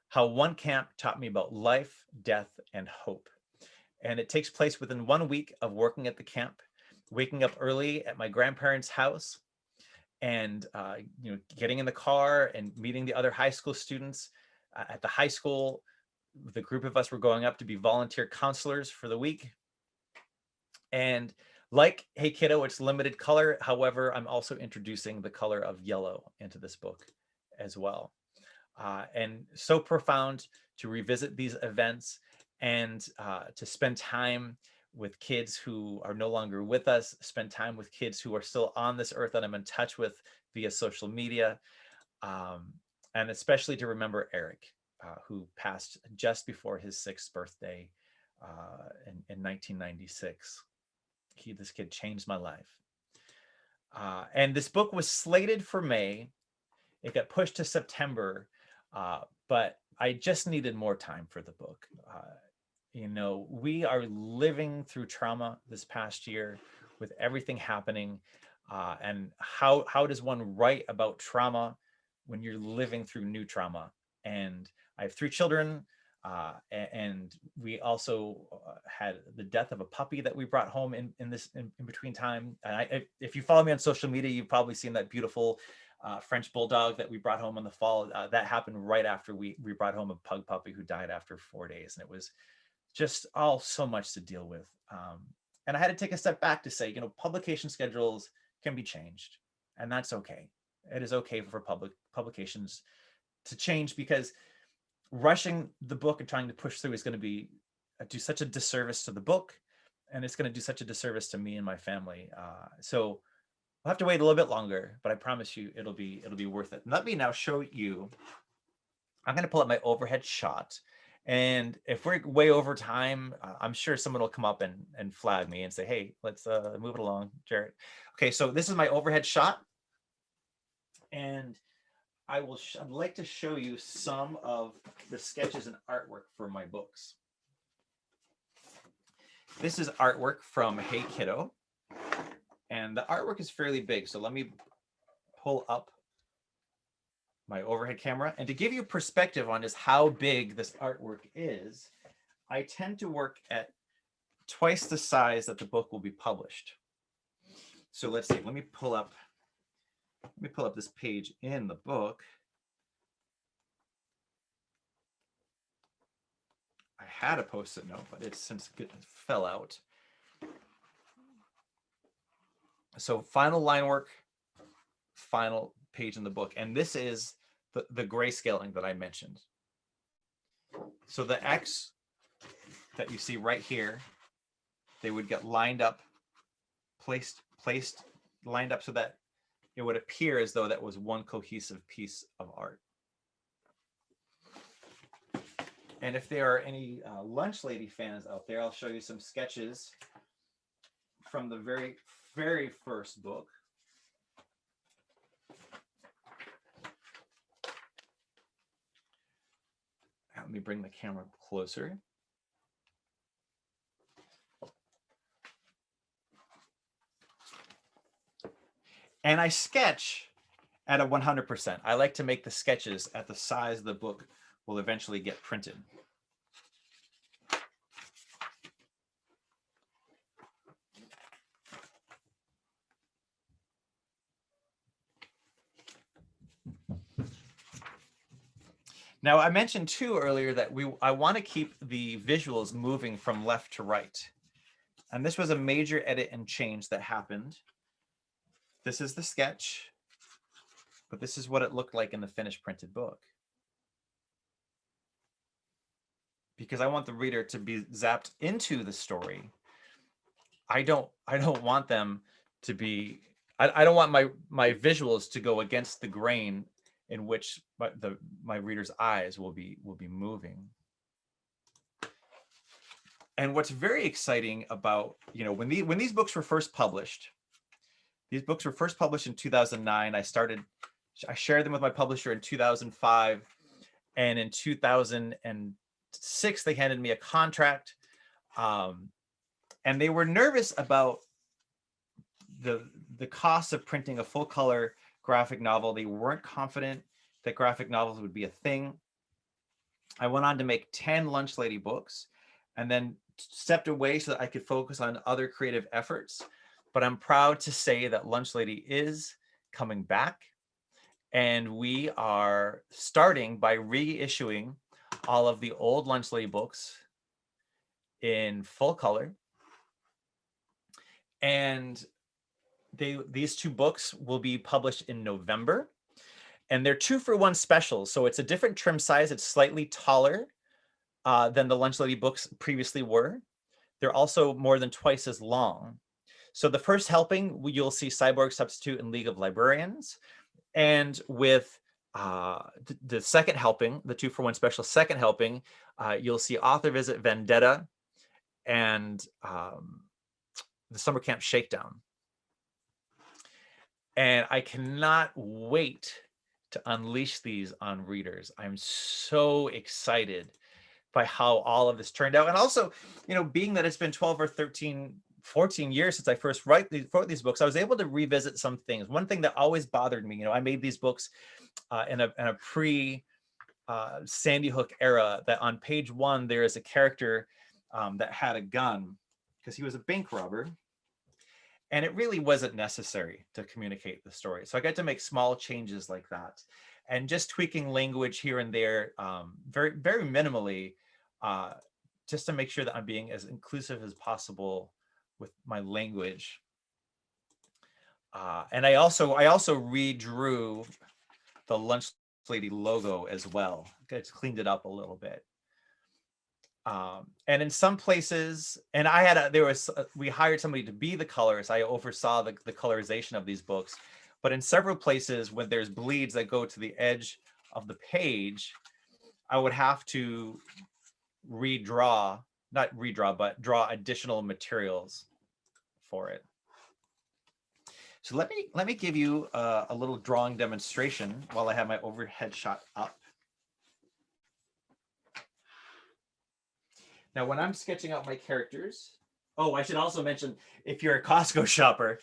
How One Camp Taught Me About Life, Death, and Hope. And it takes place within 1 week of working at the camp, waking up early at my grandparents' house, and getting in the car and meeting the other high school students. At the high school, the group of us were going up to be volunteer counselors for the week. And like Hey Kiddo, it's limited color. However, I'm also introducing the color of yellow into this book as well. And so profound to revisit these events and to spend time with kids who are no longer with us, spend time with kids who are still on this earth that I'm in touch with via social media, and especially to remember Eric, who passed just before his 6th birthday in 1996. This kid changed my life. And this book was slated for May. It got pushed to September, but I just needed more time for the book. We are living through trauma this past year with everything happening. And how does one write about trauma when you're living through new trauma? And I have 3 children. And we also had the death of a puppy that we brought home in between time. And if you follow me on social media, you've probably seen that beautiful French bulldog that we brought home in the fall. That happened right after we brought home a pug puppy who died after 4 days. And it was just all so much to deal with. And I had to take a step back to say, publication schedules can be changed, and that's okay. It is okay for publications to change, because rushing the book and trying to push through is going to do such a disservice to the book, and it's going to do such a disservice to me and my family. So we'll have to wait a little bit longer, but I promise you it'll be worth it. Let me now show you. I'm going to pull up my overhead shot, and if we're way over time, I'm sure someone will come up and flag me and say, "Hey, let's move it along, Jarrett." Okay, so this is my overhead shot, and I'd like to show you some of the sketches and artwork for my books. This is artwork from Hey Kiddo, and the artwork is fairly big. So let me pull up my overhead camera. And to give you perspective on just how big this artwork is, I tend to work at twice the size that the book will be published. So let's see, let me pull up Let me pull up this page in the book. I had a Post-it note, but it's since it fell out. So final line work, final page in the book. And this is the grayscaling that I mentioned. So the X that you see right here, they would get lined up, placed, lined up so that it would appear as though that was one cohesive piece of art. And if there are any Lunch Lady fans out there, I'll show you some sketches from the very, very first book. Let me bring the camera closer. And I sketch at a 100%. I like to make the sketches at the size the book will eventually get printed. Now, I mentioned too earlier that I want to keep the visuals moving from left to right. And this was a major edit and change that happened. This is the sketch, but this is what it looked like in the finished printed book. Because I want the reader to be zapped into the story. I don't want them to be, I don't want my visuals to go against the grain in which my reader's eyes will be moving. And what's very exciting about, when these books were first published, these books were first published in 2009. I shared them with my publisher in 2005, and in 2006 they handed me a contract, and they were nervous about the cost of printing a full color graphic novel. They weren't confident that graphic novels would be a thing. I went on to make 10 Lunch Lady books and then stepped away so that I could focus on other creative efforts. But I'm proud to say that Lunch Lady is coming back, and we are starting by reissuing all of the old Lunch Lady books in full color. And these two books will be published in November, and they're 2-for-1 specials. So it's a different trim size. It's slightly taller than the Lunch Lady books previously were. They're also more than twice as long. So the first helping, you'll see Cyborg Substitute and League of Librarians. And with the second helping, the 2-for-1 special second helping, you'll see Author Visit Vendetta and the Summer Camp Shakedown. And I cannot wait to unleash these on readers. I'm so excited by how all of this turned out. And also, being that it's been 12 or 13, 14 years since I first wrote these books, I was able to revisit some things. One thing that always bothered me, I made these books in a pre Sandy Hook era, that on page 1, there is a character that had a gun because he was a bank robber. And it really wasn't necessary to communicate the story. So I got to make small changes like that, and just tweaking language here and there, very, very minimally, just to make sure that I'm being as inclusive as possible with my language. And I also redrew the Lunch Lady logo as well. I just cleaned it up a little bit. And in some places, and we hired somebody to be the colorist. I oversaw the colorization of these books, but in several places when there's bleeds that go to the edge of the page, I would have to draw additional materials for it. So let me give you a little drawing demonstration while I have my overhead shot up. Now, when I'm sketching out my characters, I should also mention, if you're a Costco shopper,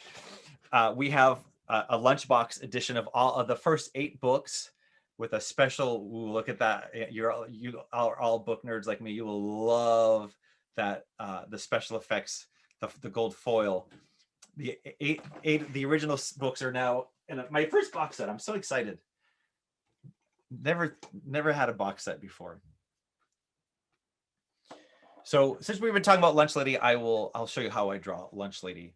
we have a lunchbox edition of all of the first 8 books with a special, look at that. You are all book nerds like me. You will love that, the special effects, the gold foil. The original books are now And my first box set. I'm so excited. Never had a box set before. So since we've been talking about Lunch Lady, I'll show you how I draw Lunch Lady.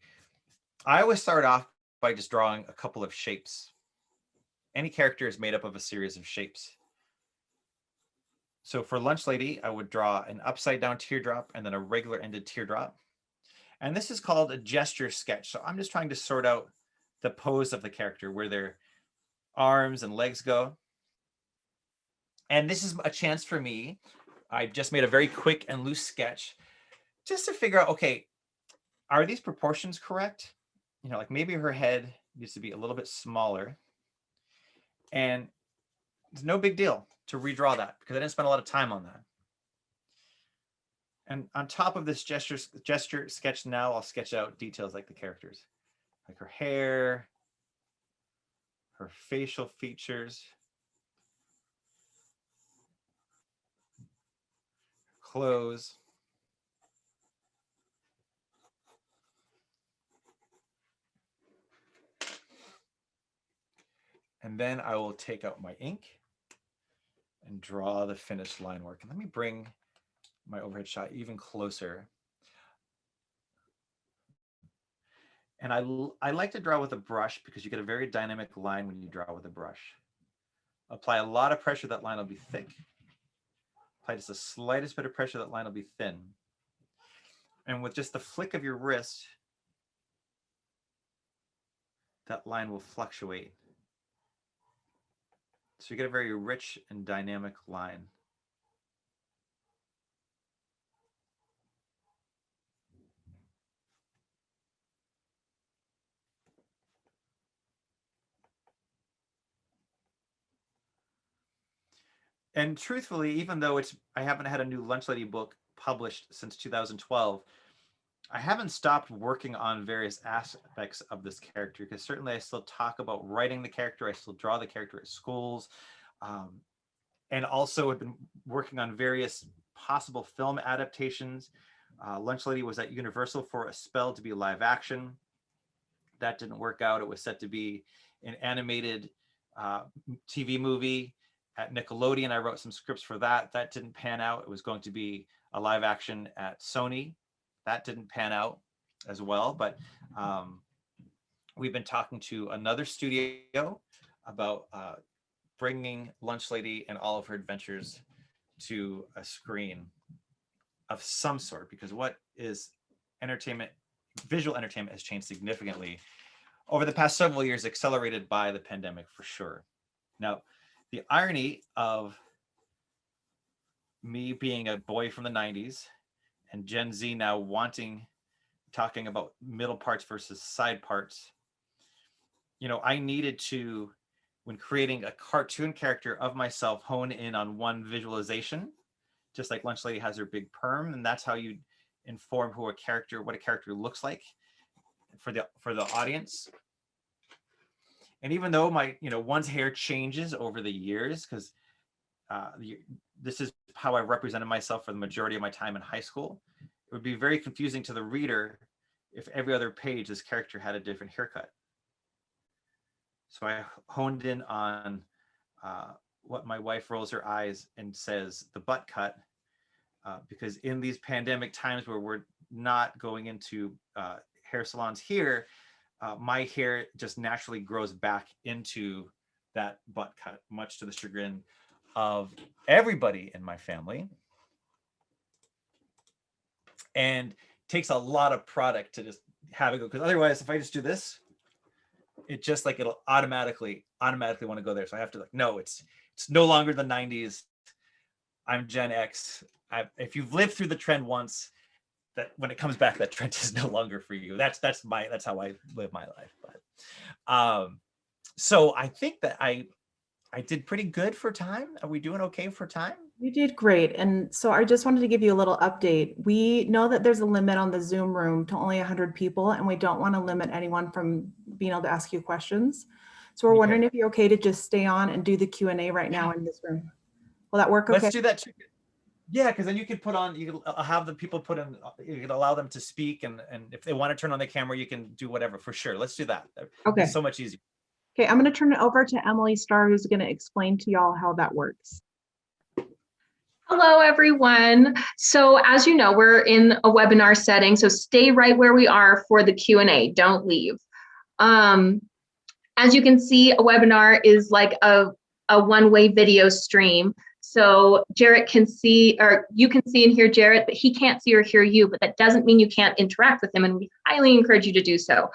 I always start off by just drawing a couple of shapes. Any character is made up of a series of shapes. So for Lunch Lady, I would draw an upside down teardrop and then a regular ended teardrop. And this is called a gesture sketch. So I'm just trying to sort out the pose of the character, where their arms and legs go. And this is a chance for me. I just made a very quick and loose sketch just to figure out, okay, are these proportions correct? You know, like maybe her head needs to be a little bit smaller. And it's no big deal to redraw that because I didn't spend a lot of time on that. And on top of this gesture sketch now, I'll sketch out details like the characters, like her hair, her facial features, clothes. And then I will take out my ink and draw the finished line work. And let me bring my overhead shot even closer. And I like to draw with a brush because you get a very dynamic line when you draw with a brush. Apply a lot of pressure, that line will be thick. Apply just the slightest bit of pressure, that line will be thin. And with just the flick of your wrist, that line will fluctuate. So you get a very rich and dynamic line. And truthfully, even though I haven't had a new Lunch Lady book published since 2012, I haven't stopped working on various aspects of this character, because certainly I still talk about writing the character. I still draw the character at schools, and also have been working on various possible film adaptations. Lunch Lady was at Universal for a spell to be live action. That didn't work out. It was set to be an animated TV movie. At Nickelodeon, I wrote some scripts for that. That didn't pan out. It was going to be a live action at Sony. That didn't pan out as well. But we've been talking to another studio about bringing Lunch Lady and all of her adventures to a screen of some sort, because what is entertainment, visual entertainment has changed significantly over the past several years, accelerated by the pandemic for sure. Now, the irony of me being a boy from the 90s and Gen Z now talking about middle parts versus side parts, you know, I needed to, when creating a cartoon character of myself, hone in on one visualization, just like Lunch Lady has her big perm, and that's how you inform what a character looks like for the audience. And even though one's hair changes over the years, because this is how I represented myself for the majority of my time in high school, it would be very confusing to the reader if every other page this character had a different haircut. So I honed in on what my wife rolls her eyes and says, the butt cut, because in these pandemic times where we're not going into hair salons here, my hair just naturally grows back into that butt cut, much to the chagrin of everybody in my family. And takes a lot of product to just have it go, because otherwise, if I just do this, it just like it'll automatically want to go there. So I have to no, it's no longer the 90s. I'm Gen X. If you've lived through the trend once, that when it comes back, that trend is no longer for you. That's how I live my life. But so I think that I did pretty good for time. Are we doing okay for time? You did great. And so I just wanted to give you a little update. We know that there's a limit on the Zoom room to only 100 people, and we don't want to limit anyone from being able to ask you questions. So we're wondering if you're okay to just stay on and do the Q&A right now in this room. Will that work okay? Let's do that too. Yeah, because then you can have the people put in, you can allow them to speak, and if they want to turn on the camera, you can do whatever, for sure. Let's do that. Okay. It's so much easier. Okay, I'm going to turn it over to Emily Starr, who's going to explain to y'all how that works. Hello, everyone. So as you know, we're in a webinar setting, so stay right where we are for the Q&A. Don't leave. As you can see, a webinar is like a one-way video stream. So Jarrett can see, or you can see and hear Jarrett, but he can't see or hear you, but that doesn't mean you can't interact with him, and we highly encourage you to do so.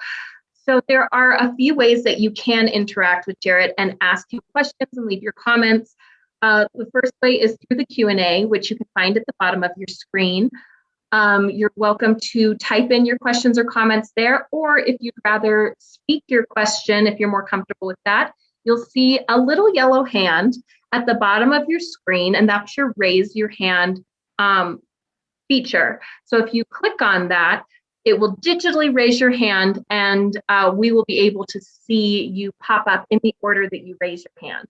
So there are a few ways that you can interact with Jarrett and ask him questions and leave your comments. The first way is through the Q&A, which you can find at the bottom of your screen. You're welcome to type in your questions or comments there, or if you'd rather speak your question, if you're more comfortable with that, you'll see a little yellow hand at the bottom of your screen, and that's your raise your hand feature. So if you click on that, it will digitally raise your hand, and we will be able to see you pop up in the order that you raise your hand.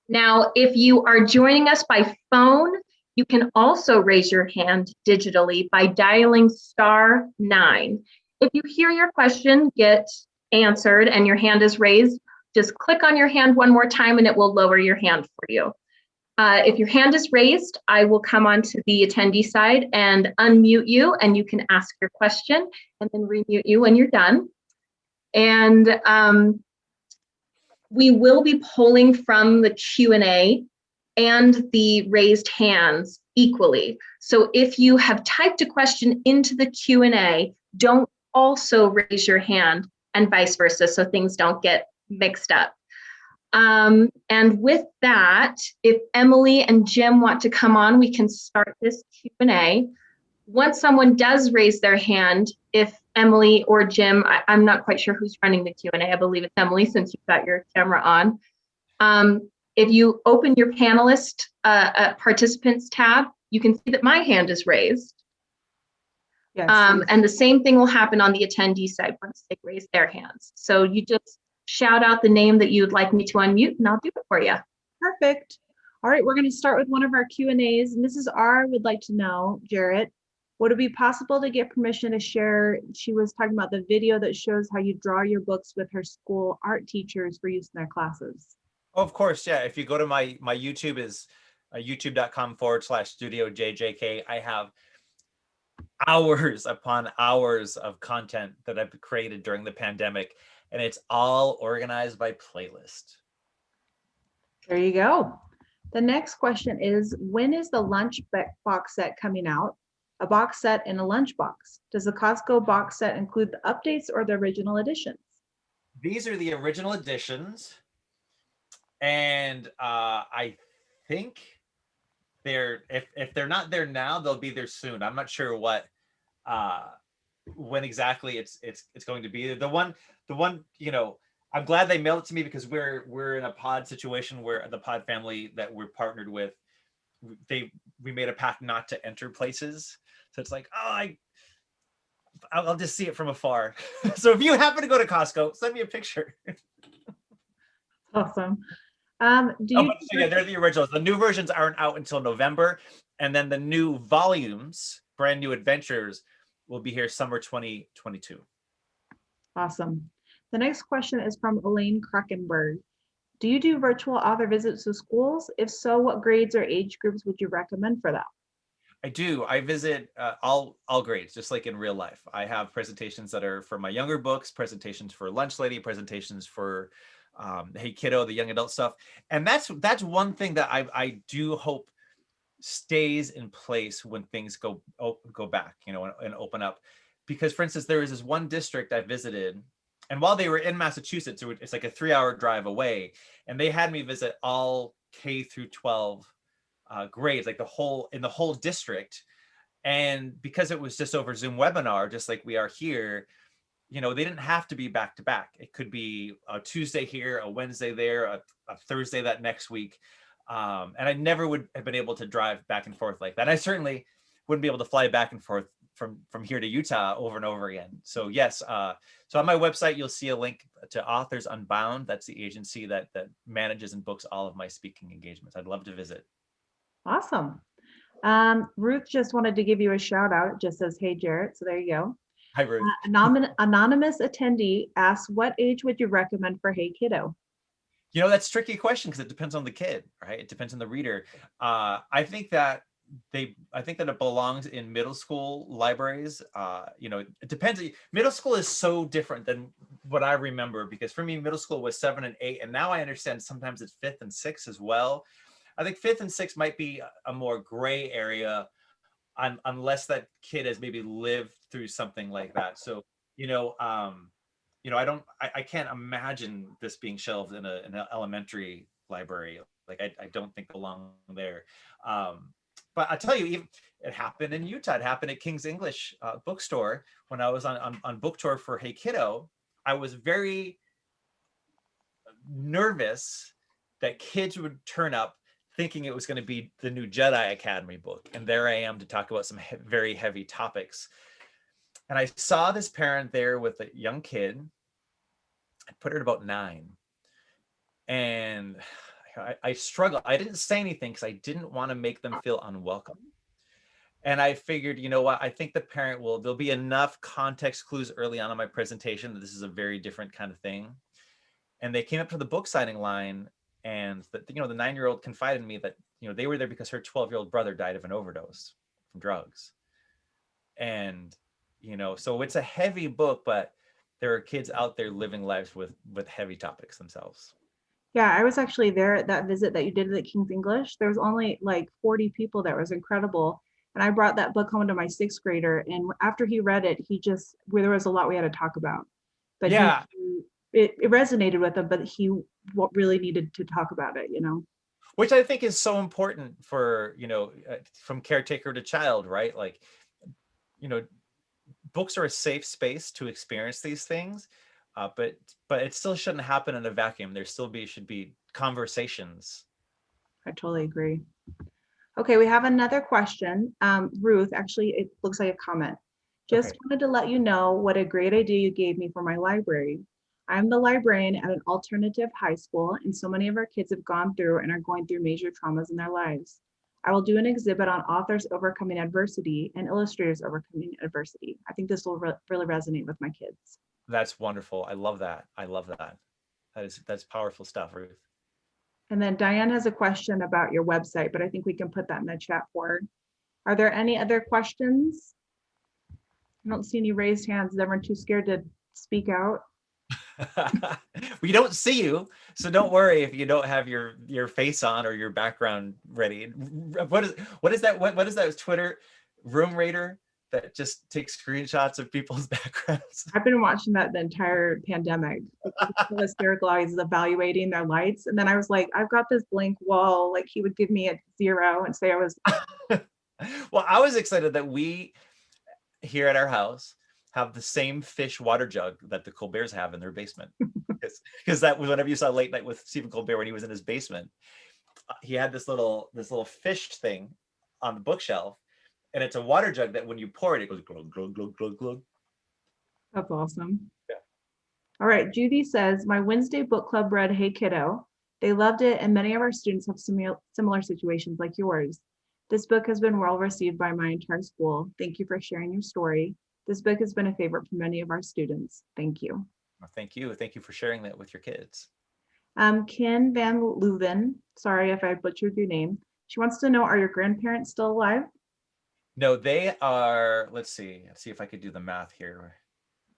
Now, if you are joining us by phone, you can also raise your hand digitally by dialing *9. If you hear your question get answered and your hand is raised, just click on your hand one more time and it will lower your hand for you. If your hand is raised, I will come onto the attendee side and unmute you, and you can ask your question and then remute you when you're done. And we will be polling from the Q&A and the raised hands equally. So if you have typed a question into the Q&A, don't also raise your hand, and vice versa, so things don't get mixed up. And with that, if Emily and Jim want to come on, we can start this Q&A. Once someone does raise their hand, if Emily or Jim, I'm not quite sure who's running the Q&A. I believe it's Emily, since you've got your camera on. If you open your panelist participants tab, you can see that my hand is raised. Yes. And the same thing will happen on the attendee side once they raise their hands. So you just shout out the name that you'd like me to unmute, and I'll do it for you. Perfect. All right, we're going to start with one of our Q&As. Mrs. R would like to know, Jarrett, would it be possible to get permission to share? She was talking about the video that shows how you draw your books with her school art teachers for use in their classes. Oh, of course, yeah. If you go to my YouTube is youtube.com/studiojjk, I have hours upon hours of content that I've created during the pandemic, and it's all organized by playlist. There you go. The next question is, when is the lunch box set coming out? A box set and a lunch box. Does the Costco box set include the updates or the original editions? These are the original editions, and I think if they're not there now, they'll be there soon. I'm not sure when exactly it's going to be. The one, I'm glad they mailed it to me, because we're in a pod situation where the pod family that we're partnered with, we made a pact not to enter places. So it's like, I'll just see it from afar. So if you happen to go to Costco, send me a picture. Awesome. So yeah, they're the originals. The new versions aren't out until November, and then the new volumes, brand new adventures, will be here summer 2022. Awesome. The next question is from Elaine Kruckenberg. Do you do virtual author visits to schools? If so, what grades or age groups would you recommend for that? I do. I visit all grades, just like in real life. I have presentations that are for my younger books, presentations for Lunch Lady, presentations for Hey Kiddo, the young adult stuff. And that's one thing that I do hope stays in place when things go back, and open up. Because, for instance, there was this one district I visited, and while they were in Massachusetts, it's like a 3-hour drive away, and they had me visit all K through 12 grades, like in the whole district. And because it was just over Zoom webinar, just like we are here, they didn't have to be back to back. It could be a Tuesday here, a Wednesday there, a Thursday that next week. And I never would have been able to drive back and forth like that. I certainly wouldn't be able to fly back and forth from here to Utah over and over again. So yes, so on my website, you'll see a link to Authors Unbound. That's the agency that manages and books all of my speaking engagements. I'd love to visit. Awesome. Ruth just wanted to give you a shout out. It just says, hey, Jarrett. So there you go. Hi, Ruth. Anonymous attendee asks, what age would you recommend for Hey Kiddo? You know, that's a tricky question because it depends on the kid, right? It depends on the reader. I think that it belongs in middle school libraries. You know, it depends. Middle school is so different than what I remember, because for me, middle school was 7 and 8, and now I understand sometimes it's 5th and 6th as well. I think 5th and 6th might be a more gray area, unless that kid has maybe lived through something like that. So, you know, I can't imagine this being shelved in an elementary library. Like, I don't think belong there. But I tell you, even it happened in Utah. It happened at King's English bookstore when I was on book tour for Hey Kiddo. I was very nervous that kids would turn up thinking it was going to be the new Jedi Academy book, and there I am to talk about some very heavy topics. And I saw this parent there with a young kid. I put her at about 9, and I struggled. I didn't say anything because I didn't want to make them feel unwelcome. And I figured, you know what? I think the parent there'll be enough context clues early on in my presentation that this is a very different kind of thing. And they came up to the book signing line, and the 9-year-old confided in me that, they were there because her 12-year-old brother died of an overdose from drugs. And, so it's a heavy book, but there are kids out there living lives with heavy topics themselves. Yeah, I was actually there at that visit that you did at King's English. There was only like 40 people. That was incredible. And I brought that book home to my 6th grader. And after he read it, there was a lot we had to talk about. But yeah, it resonated with him, but he really needed to talk about it, Which I think is so important for, from caretaker to child, right? Like, books are a safe space to experience these things, but it still shouldn't happen in a vacuum. There still should be conversations. I totally agree. Okay, we have another question. Ruth, actually, it looks like a comment. Just Okay. wanted to let you know what a great idea you gave me for my library. I'm the librarian at an alternative high school, and so many of our kids have gone through and are going through major traumas in their lives. I will do an exhibit on authors overcoming adversity and illustrators overcoming adversity. I think this will really resonate with my kids. That's wonderful. I love that. That's powerful stuff, Ruth. And then Diane has a question about your website, but I think we can put that in the chat for her. Are there any other questions? I don't see any raised hands. Is everyone too scared to speak out? We don't see you, so don't worry if you don't have your face on or your background ready. What is that Twitter room raider that just takes screenshots of people's backgrounds? I've been watching that the entire pandemic. It's so hysterical. I was evaluating their lights, and then I was like, I've got this blank wall. Like, he would give me a 0 and say I was. Well, I was excited that we here at our house have the same fish water jug that the Colberts have in their basement. Because that was whenever you saw Late Night with Stephen Colbert when he was in his basement, he had this little fish thing on the bookshelf, and it's a water jug that when you pour it goes glug, glug, glug, glug, glug. That's awesome. Yeah. All right, Judy says, my Wednesday book club read Hey Kiddo. They loved it, and many of our students have similar situations like yours. This book has been well received by my entire school. Thank you for sharing your story. This book has been a favorite for many of our students. Thank you. Well, thank you. Thank you for sharing that with your kids. Ken Van Leuven, sorry if I butchered your name. She wants to know, are your grandparents still alive? No, they are, let's see if I could do the math here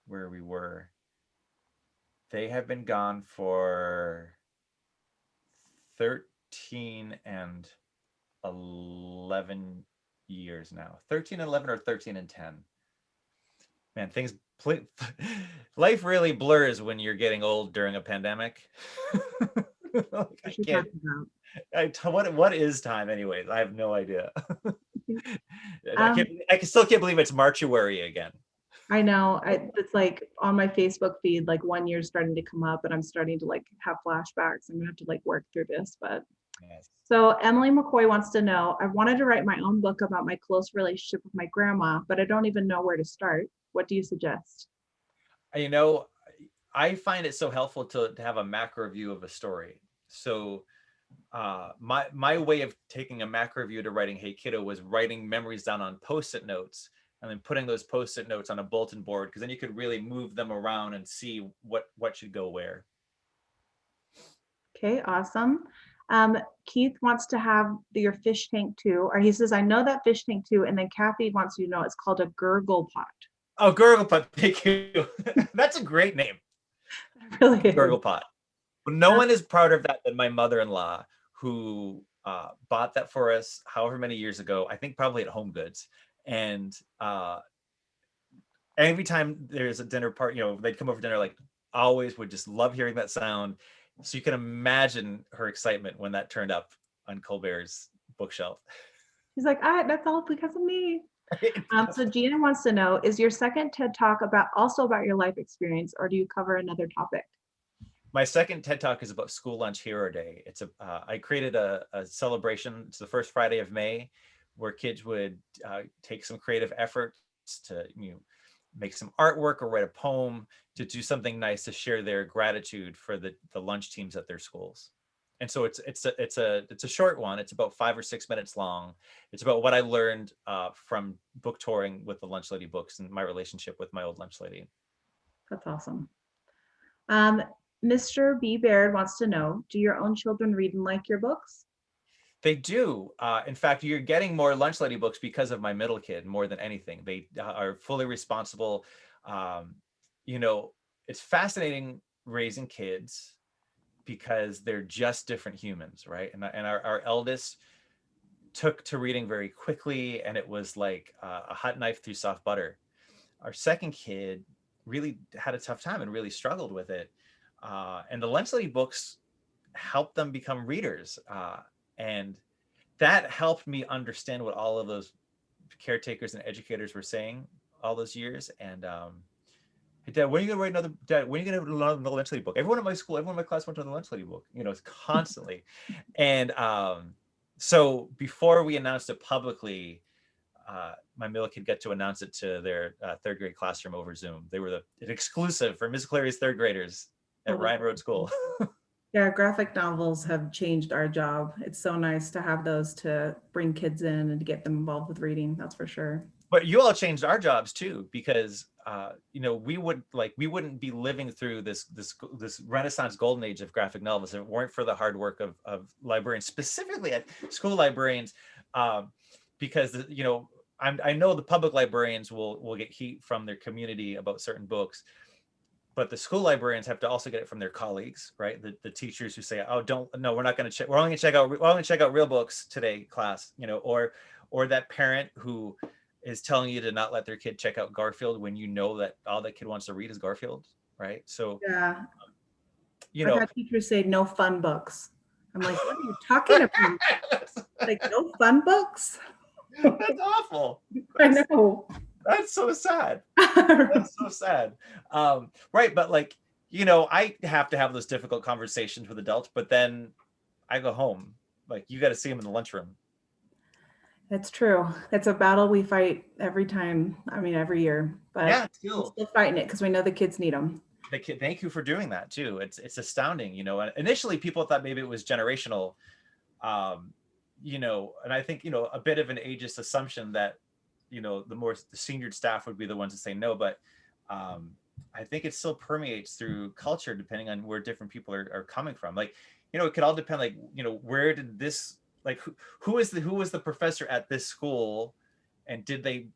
where we were. They have been gone for 13 and 11 years now. 13 and 11 or 13 and 10. Man, life really blurs when you're getting old during a pandemic. What is time anyways? I have no idea. I still can't believe it's Marchuary again. I know. It's like on my Facebook feed, like 1 year starting to come up, and I'm starting to like have flashbacks. I'm gonna have to like work through this, but. Yes. So Emily McCoy wants to know, I wanted to write my own book about my close relationship with my grandma, but I don't even know where to start. What do you suggest? I find it so helpful to have a macro view of a story. So my way of taking a macro view to writing Hey Kiddo was writing memories down on Post-it notes and then putting those post-it notes on a bulletin board, because then you could really move them around and see what should go where. Okay, awesome. Keith wants to have your fish tank too, or he says, I know that fish tank too. And then Kathy wants you to know it's called a gurgle pot. Oh, Gurgle Pot, thank you. That's a great name. Really is. Gurgle Pot. No one is prouder of that than my mother-in-law, who bought that for us however many years ago, I think probably at Home Goods. And every time there's a dinner party, they'd come over for dinner, like always would just love hearing that sound. So you can imagine her excitement when that turned up on Colbert's bookshelf. He's like, that's all because of me. So Gina wants to know, is your second TED Talk also about your life experience, or do you cover another topic? My second TED Talk is about School Lunch Hero Day. I created a celebration. It's the first Friday of May, where kids would take some creative efforts to make some artwork or write a poem, to do something nice to share their gratitude for the lunch teams at their schools. And so it's a short one. It's about 5 or 6 minutes long. It's about what I learned from book touring with the Lunch Lady books and my relationship with my old lunch lady. That's awesome. Mr. B. Baird wants to know, do your own children read and like your books? They do. In fact, you're getting more Lunch Lady books because of my middle kid more than anything. They are fully responsible. It's fascinating raising kids because they're just different humans, right? And our eldest took to reading very quickly, and it was like a hot knife through soft butter. Our second kid really had a tough time and really struggled with it. And the Lunch Lady books helped them become readers. And that helped me understand what all of those caretakers and educators were saying all those years. And hey, Dad, when are you gonna write another? Dad, when are you gonna write another Lunch Lady book? Everyone at my school, everyone in my class went to the Lunch Lady book. It's constantly. And so before we announced it publicly, my middle kid got to announce it to their third grade classroom over Zoom. They were an exclusive for Miss Clary's third graders at Ryan Road School. Yeah, graphic novels have changed our job. It's so nice to have those to bring kids in and to get them involved with reading. That's for sure. But you all changed our jobs too, because we wouldn't be living through this Renaissance golden age of graphic novels if it weren't for the hard work of librarians, specifically at school librarians, because I know the public librarians will get heat from their community about certain books, but the school librarians have to also get it from their colleagues, right? The teachers who say, "Oh, we're not going to check. We're only going to check out real books today, class," or that parent who is telling you to not let their kid check out Garfield when you know that all that kid wants to read is Garfield, right? So yeah, I've had teachers say no fun books. I'm like, what are you talking about? Like, no fun books? That's awful. I know. That's so sad. That's so sad. Right. But I have to have those difficult conversations with adults, but then I go home. Like, you got to see them in the lunchroom. That's true. It's a battle we fight every time. I mean, every year, but yeah, we're still fighting it because we know the kids need them. Thank you for doing that too. It's astounding. Initially people thought maybe it was generational, and I think, a bit of an ageist assumption that, the senior staff would be the ones to say no, but I think it still permeates through culture depending on where different people are coming from. Like, it could all depend, where did this, who was the professor at this school, and did they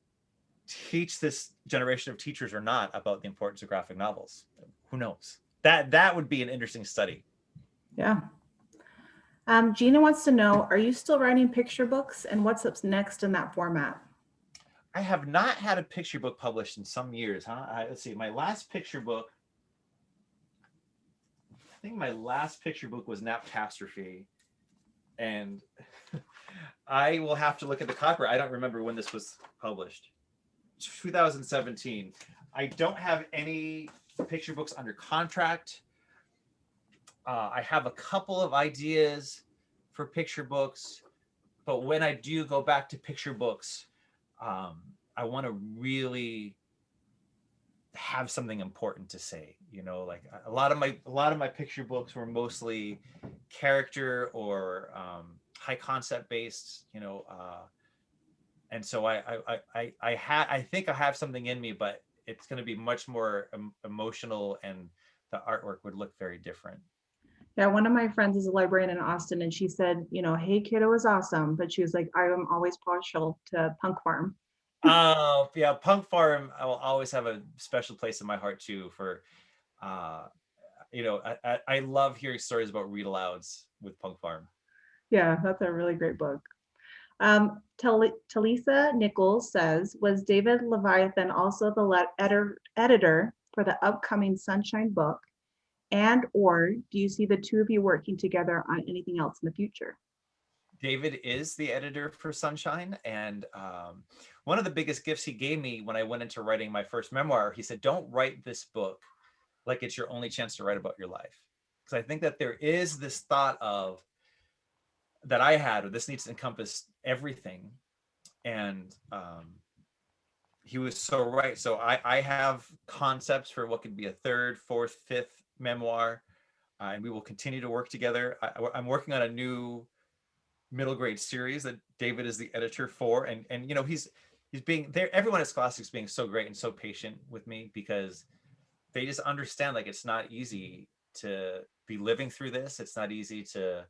teach this generation of teachers or not about the importance of graphic novels? Who knows? That would be an interesting study. Yeah. Gina wants to know, are you still writing picture books, and what's up next in that format? I have not had a picture book published in some years, huh? Let's see, my last picture book, I think my last picture book was Naptastrophe, and I will have to look at the copyright. I don't remember when this was published. 2017. I don't have any picture books under contract. I have a couple of ideas for picture books, but when I do go back to picture books, I want to really have something important to say. Like a lot of my picture books were mostly character or high concept based. And so I think I have something in me, but it's going to be much more emotional, and the artwork would look very different. Yeah, one of my friends is a librarian in Austin, and she said, you know, Hey Kiddo is awesome, but she was like, I am always partial to Punk Farm. Oh, yeah, Punk Farm, I will always have a special place in my heart too. For, you know, I love hearing stories about read alouds with Punk Farm. Yeah, that's a really great book. Talisa Nichols says, was David Leviathan also the editor for the upcoming Sunshine book? And or do you see the two of you working together on anything else in the future? David is the editor for Sunshine, and one of the biggest gifts he gave me when I went into writing my first memoir, he said, don't write this book like it's your only chance to write about your life. Because I think that there is this thought of, that I had, or this needs to encompass everything. And he was so right. So I have concepts for what could be a third, fourth, fifth memoir, and we will continue to work together. I'm working on a new middle grade series that David is the editor for, and you know, he's being there. Everyone at Scholastic's being so great and so patient with me, because they just understand, like, it's not easy to be living through this. It's not easy to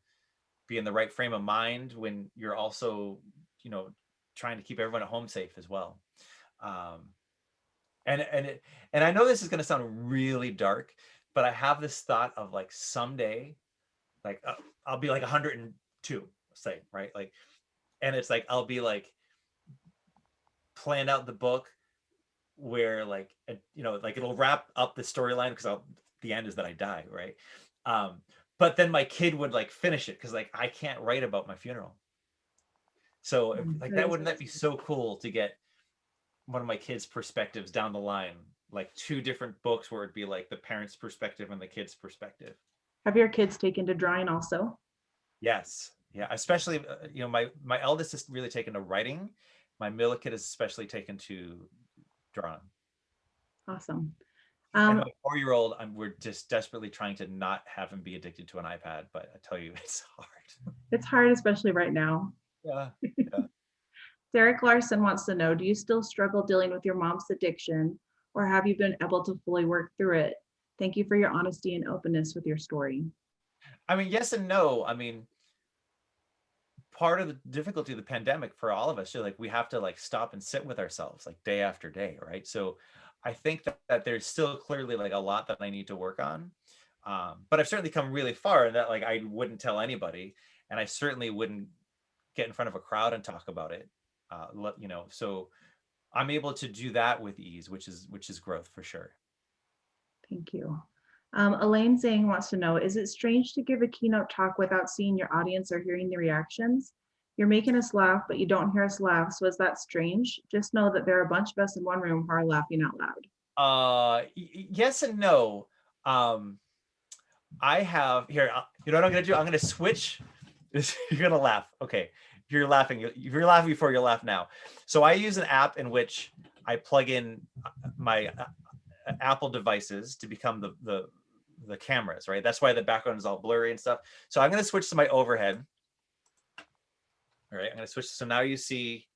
be in the right frame of mind when you're also, you know, trying to keep everyone at home safe as well. And I know this is going to sound really dark, but I have this thought of, like, someday, like, I'll be like 102, say, right? Like, and it's like, I'll be like planned out the book where, like, you know, like, it'll wrap up the storyline, because the end is that I die, right? But then my kid would, like, finish it, because, like, I can't write about my funeral. So like, wouldn't that be so cool to get one of my kids' perspectives down the line, like 2 different books where it'd be like the parents' perspective and the kid's perspective. Have your kids taken to drawing also? Yes. Yeah. Especially, you know, my eldest is really taken to writing. My middle kid is especially taken to drawing. Awesome. And my 4-year-old, we're just desperately trying to not have him be addicted to an iPad, but I tell you, it's hard. It's hard, especially right now. Yeah. Derek Larson wants to know, do you still struggle dealing with your mom's addiction, or have you been able to fully work through it? Thank you for your honesty and openness with your story. I mean, yes and no. I mean, part of the difficulty of the pandemic for all of us, like, we have to, like, stop and sit with ourselves, like, day after day, right? So I think that there's still clearly, like, a lot that I need to work on. But I've certainly come really far, and that, like, I wouldn't tell anybody, and I certainly wouldn't get in front of a crowd and talk about it. You know, so I'm able to do that with ease, which is growth for sure. Thank you. Elaine Zhang wants to know, is it strange to give a keynote talk without seeing your audience or hearing the reactions? You're making us laugh, but you don't hear us laugh. So is that strange? Just know that there are a bunch of us in one room who are laughing out loud. Yes and no. I have here, you know what I'm going to do? I'm going to switch. You're going to laugh. Okay. If you're laughing before, you'll laugh now. So I use an app in which I plug in my Apple devices to become the cameras, right? That's why the background is all blurry and stuff. So I'm going to switch to my overhead. All right, I'm going to switch. So now you see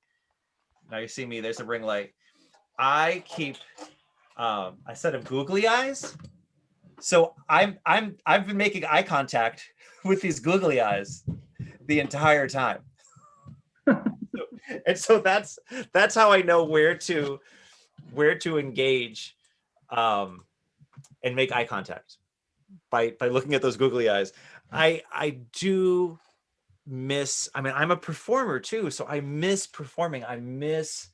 me. There's a ring light. I keep a set of googly eyes. So I've been making eye contact with these googly eyes the entire time. And so that's how I know where to engage and make eye contact, by looking at those googly eyes. I do miss, I mean, I'm a performer too, so I miss performing. I miss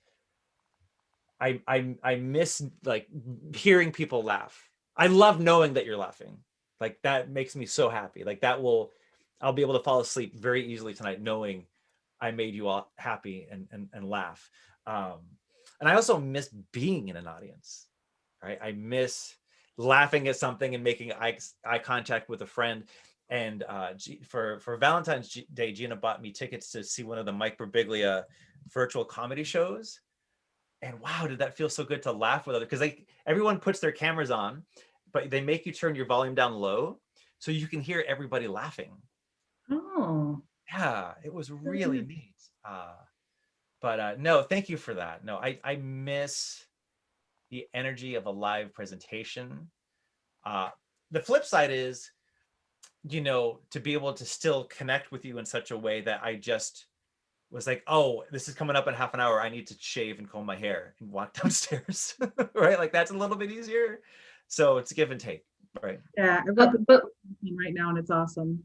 like hearing people laugh. I love knowing that you're laughing. Like, that makes me so happy. Like, I'll be able to fall asleep very easily tonight knowing I made you all happy and laugh. And I also miss being in an audience, right? I miss laughing at something and making eye contact with a friend. And for Valentine's Day, Gina bought me tickets to see one of the Mike Birbiglia virtual comedy shows. And wow, did that feel so good to laugh with others? Because everyone puts their cameras on, but they make you turn your volume down low so you can hear everybody laughing. Oh. Yeah, it was really neat. But no, thank you for that. No, I miss the energy of a live presentation. The flip side is, to be able to still connect with you in such a way that I just was like, oh, this is coming up in half an hour. I need to shave and comb my hair and walk downstairs, right? Like that's a little bit easier. So it's give and take, right? Yeah, I've got But the right now and it's awesome.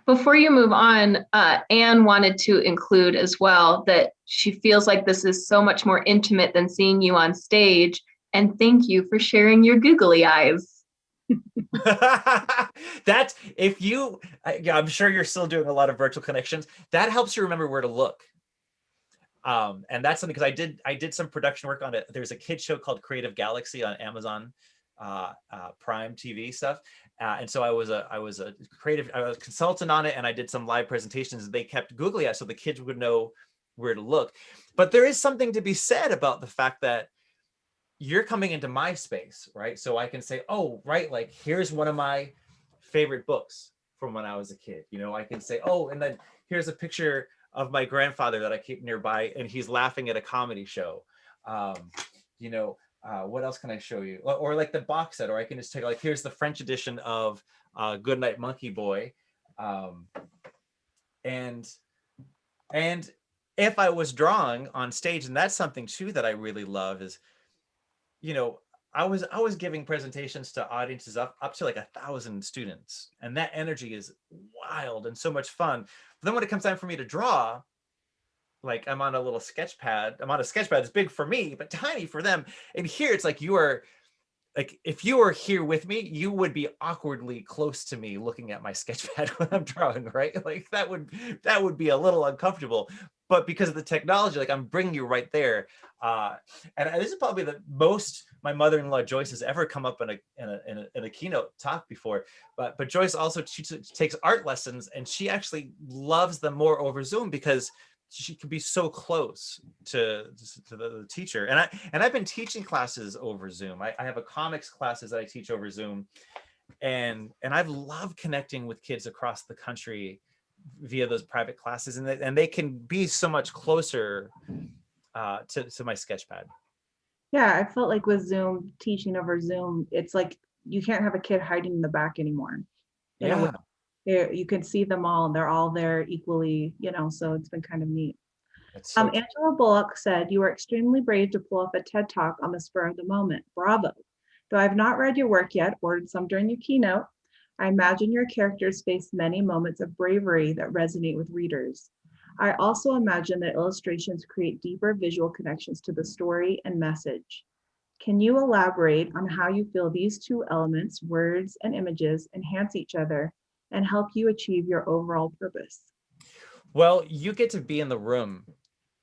before you move on, Anne wanted to include as well that she feels like this is so much more intimate than seeing you on stage. And thank you for sharing your googly eyes. That's I'm sure you're still doing a lot of virtual connections. That helps you remember where to look. And that's something, because I did some production work on it. There's a kid show called Creative Galaxy on Amazon Prime TV stuff. And so I was a consultant on it, and I did some live presentations. They kept googly eyes so the kids would know where to look. But there is something to be said about the fact that you're coming into my space, right? So I can say, oh, right, like here's one of my favorite books from when I was a kid. I can say, oh, and then here's a picture of my grandfather that I keep nearby, and he's laughing at a comedy show. What else can I show you? Or like the box set, or I can just take, like, here's the French edition of Goodnight Monkey Boy. And if I was drawing on stage, and that's something too that I really love is, I was giving presentations to audiences up to like 1,000 students, and that energy is wild and so much fun. But then when it comes time for me to draw, like I'm on a little sketch pad. I'm on a sketch pad. It's big for me, but tiny for them. And here it's like if you were here with me, you would be awkwardly close to me looking at my sketch pad when I'm drawing, right? Like that would be a little uncomfortable. But because of the technology, like I'm bringing you right there. And this is probably the most my mother-in-law Joyce has ever come up in a keynote talk before. But Joyce also takes art lessons, and she actually loves them more over Zoom because she can be so close to the teacher. And I've been teaching classes over Zoom. I have a comics classes that I teach over Zoom, and I've loved connecting with kids across the country via those private classes, and they can be so much closer to my sketchpad. Yeah, I felt like with Zoom, teaching over Zoom, it's like you can't have a kid hiding in the back anymore. Yeah. You can see them all, and they're all there equally, so it's been kind of neat. That's so Angela Bullock said, "You were extremely brave to pull off a TED Talk on the spur of the moment. Bravo. Though I have not read your work yet, ordered some during your keynote, I imagine your characters face many moments of bravery that resonate with readers. I also imagine that illustrations create deeper visual connections to the story and message. Can you elaborate on how you feel these two elements, words and images, enhance each other and help you achieve your overall purpose?" Well, you get to be in the room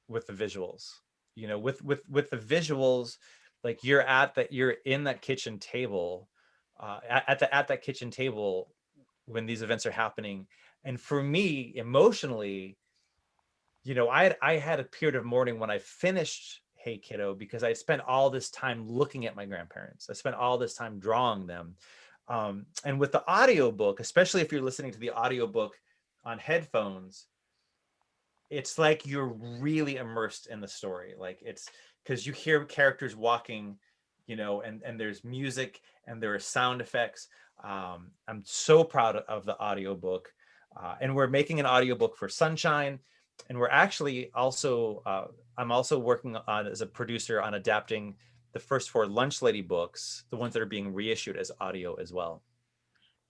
with the visuals, with the visuals, like you're in that kitchen table, at that kitchen table when these events are happening. And for me, emotionally, I had a period of mourning when I finished Hey Kiddo, because I spent all this time looking at my grandparents. I spent all this time drawing them. And with the audiobook, especially if you're listening to the audiobook on headphones, it's like you're really immersed in the story. Like it's because you hear characters walking, and there's music and there are sound effects. I'm so proud of the audiobook. And we're making an audiobook for Sunshine. And we're actually also, I'm also working on as a producer on adapting the first 4 Lunch Lady books, the ones that are being reissued as audio as well.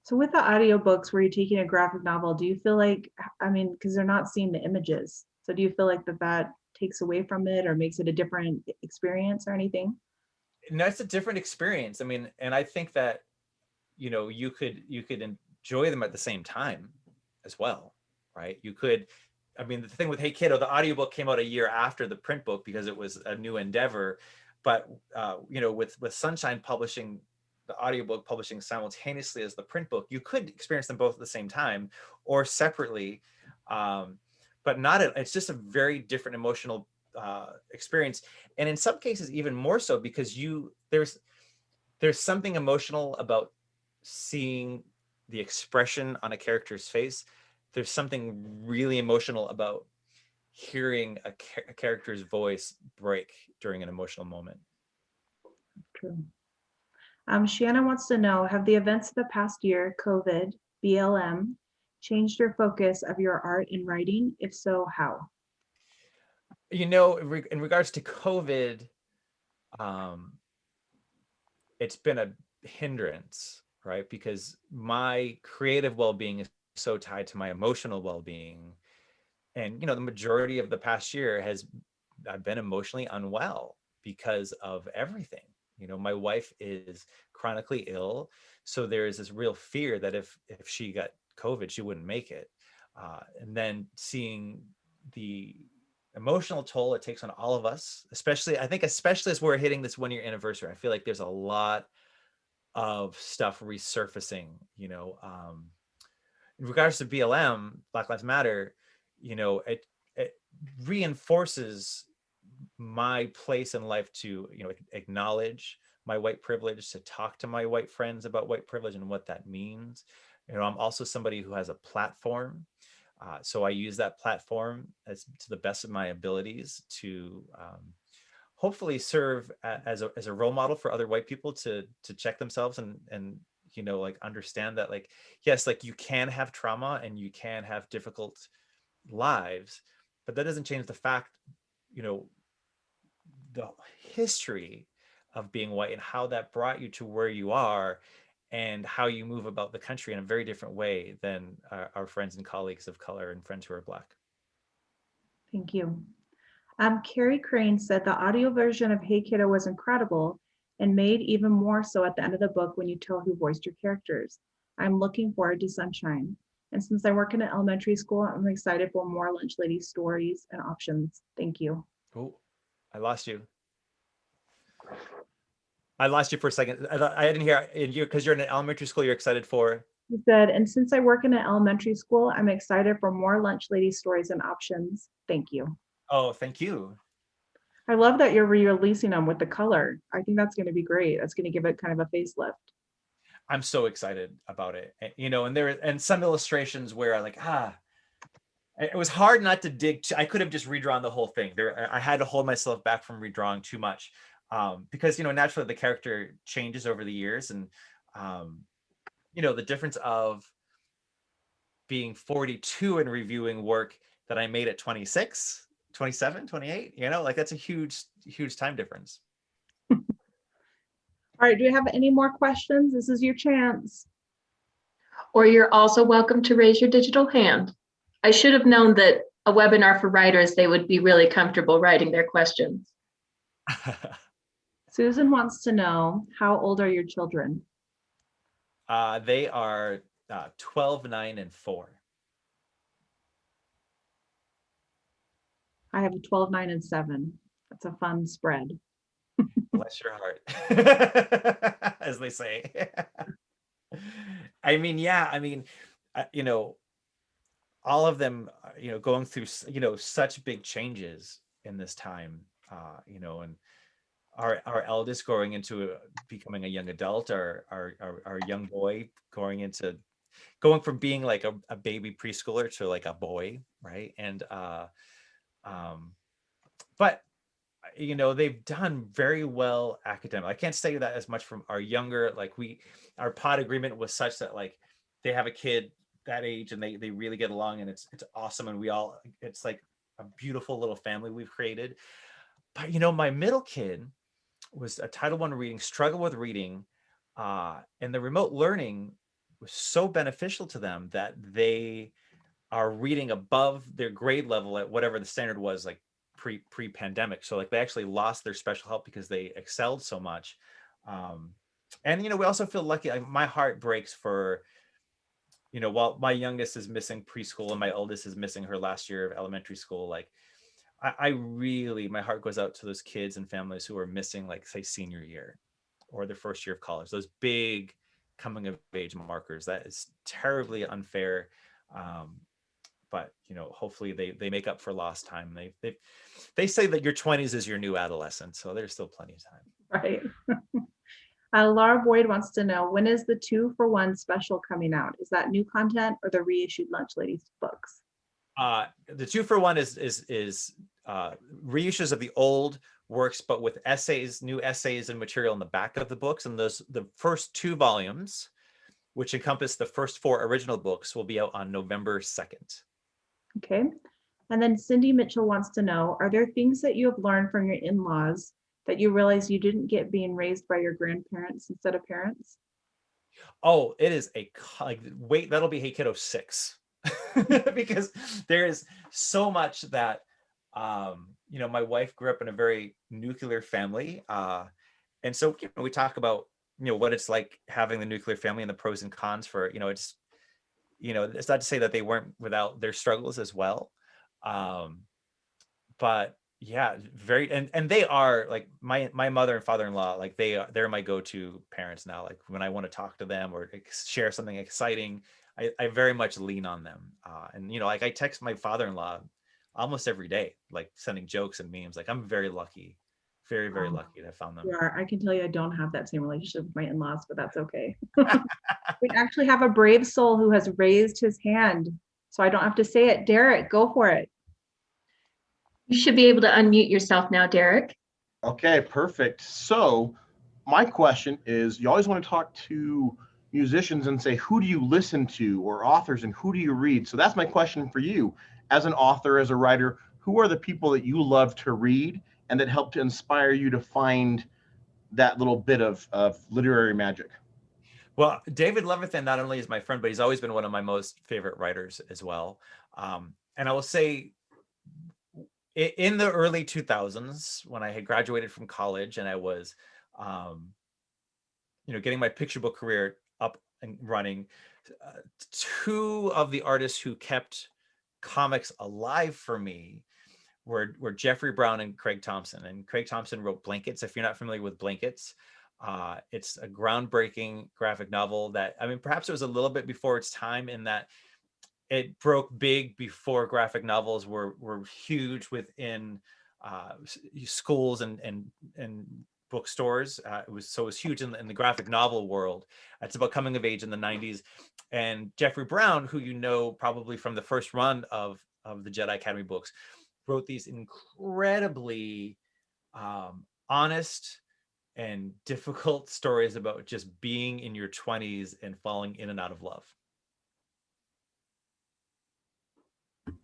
So with the audiobooks, where you're taking a graphic novel, do you feel like, because they're not seeing the images, so do you feel like that takes away from it or makes it a different experience or anything? No, it's a different experience. I mean, and I think that, you could enjoy them at the same time as well, right? The thing with Hey Kiddo, the audiobook came out a year after the print book because it was a new endeavor. But, with Sunshine publishing, the audiobook publishing simultaneously as the print book, you could experience them both at the same time or separately. But it's just a very different emotional experience. And in some cases, even more so, because there's something emotional about seeing the expression on a character's face. There's something really emotional about hearing a character's voice break during an emotional moment. True. Shanna wants to know, have the events of the past year, COVID, BLM, changed your focus of your art and writing? If so, how? You know, in regards to COVID, it's been a hindrance, right? Because my creative well-being is so tied to my emotional well-being. And, you know, the majority of the past year I've been emotionally unwell because of everything. You know, my wife is chronically ill. So there is this real fear that if she got COVID, she wouldn't make it. And then seeing the emotional toll it takes on all of us, especially as we're hitting this 1-year anniversary, I feel like there's a lot of stuff resurfacing, you know, in regards to BLM, Black Lives Matter, you know, it reinforces my place in life to, you know, acknowledge my white privilege, to talk to my white friends about white privilege and what that means. You know, I'm also somebody who has a platform. So I use that platform as to the best of my abilities to hopefully serve as a role model for other white people to check themselves and you know, like understand that, like, yes, like you can have trauma and you can have difficult lives, but that doesn't change the fact, you know, the history of being white and how that brought you to where you are and how you move about the country in a very different way than our friends and colleagues of color and friends who are Black. Thank you. Carrie Crane said the audio version of Hey Kiddo was incredible and made even more so at the end of the book when you tell who voiced your characters. I'm looking forward to Sunshine. And since I work in an elementary school, I'm excited for more lunch lady stories and options. Thank you. Oh, I lost you. I lost you for a second. I didn't hear you because you're in an elementary school. You're excited for. He said, and since I work in an elementary school, I'm excited for more lunch lady stories and options. Thank you. Oh, thank you. I love that you're re-releasing them with the color. I think that's going to be great. That's going to give it kind of a facelift. I'm so excited about it. You know, and some illustrations where I like, it was hard not to dig. I could have just redrawn the whole thing. I had to hold myself back from redrawing too much because, you know, naturally the character changes over the years, and you know, the difference of being 42 and reviewing work that I made at 26, 27, 28, you know, like that's a huge time difference. All right, do we have any more questions? This is your chance. Or you're also welcome to raise your digital hand. I should have known that a webinar for writers, they would be really comfortable writing their questions. Susan wants to know, how old are your children? They are 12, 9, and 4. I have a 12, 9, and 7. That's a fun spread. Bless your heart, as they say. I mean, yeah, I mean, you know, all of them, you know, going through, you know, such big changes in this time, you know, and our eldest growing into becoming a young adult, our young boy going from being like a baby preschooler to like a boy, right? And but you know, they've done very well academically. I can't say that as much from our younger, like our pod agreement was such that like they have a kid that age and they really get along, and it's awesome, and it's like a beautiful little family we've created. But you know, my middle kid was a Title I reading, struggled with reading, and the remote learning was so beneficial to them that they are reading above their grade level at whatever the standard was, like pre-pandemic. So like they actually lost their special help because they excelled so much. And you know, we also feel lucky. My heart breaks for, you know, while my youngest is missing preschool and my oldest is missing her last year of elementary school, like I really, my heart goes out to those kids and families who are missing, like, say, senior year or their first year of college, those big coming of age markers. That is terribly unfair. But, you know, hopefully they make up for lost time. They say that your 20s is your new adolescence, so there's still plenty of time. Right. Laura Boyd wants to know, when is the 2-for-1 special coming out? Is that new content or the reissued Lunch Ladies books? The 2-for-1 is reissues of the old works, but with essays, new essays and material in the back of the books. And the first 2 volumes, which encompass the first 4 original books, will be out on November 2nd. Okay. And then Cindy Mitchell wants to know, are there things that you have learned from your in-laws that you realize you didn't get being raised by your grandparents instead of parents? Oh, it is wait, that'll be Hey Kiddo 6. Because there is so much that, my wife grew up in a very nuclear family. And so, we talk about, what it's like having the nuclear family and the pros and cons for, it's not to say that they weren't without their struggles as well. But yeah, very, and they are like my mother and father-in-law, like they're my go-to parents now. Like when I want to talk to them or share something exciting, I very much lean on them. And like I text my father-in-law almost every day, like sending jokes and memes. Like I'm very lucky, very, very lucky to have found them. You are. I can tell you I don't have that same relationship with my in-laws, but that's okay. We actually have a brave soul who has raised his hand, so I don't have to say it. Derek, go for it. You should be able to unmute yourself now, Derek. Okay, perfect. So my question is, you always want to talk to musicians and say, who do you listen to, or authors, and who do you read? So that's my question for you. As an author, as a writer, who are the people that you love to read and that help to inspire you to find that little bit of literary magic? Well, David Levithan not only is my friend, but he's always been one of my most favorite writers as well. And I will say, in the early 2000s, when I had graduated from college and I was, getting my picture book career up and running, 2 of the artists who kept comics alive for me were Jeffrey Brown and Craig Thompson. And Craig Thompson wrote Blankets. If you're not familiar with Blankets, it's a groundbreaking graphic novel that, perhaps it was a little bit before its time in that it broke big before graphic novels were huge within schools and bookstores. It was huge in the graphic novel world. It's about coming of age in the 90s. And Jeffrey Brown, who probably from the first run of the Jedi Academy books, wrote these incredibly honest and difficult stories about just being in your 20s and falling in and out of love.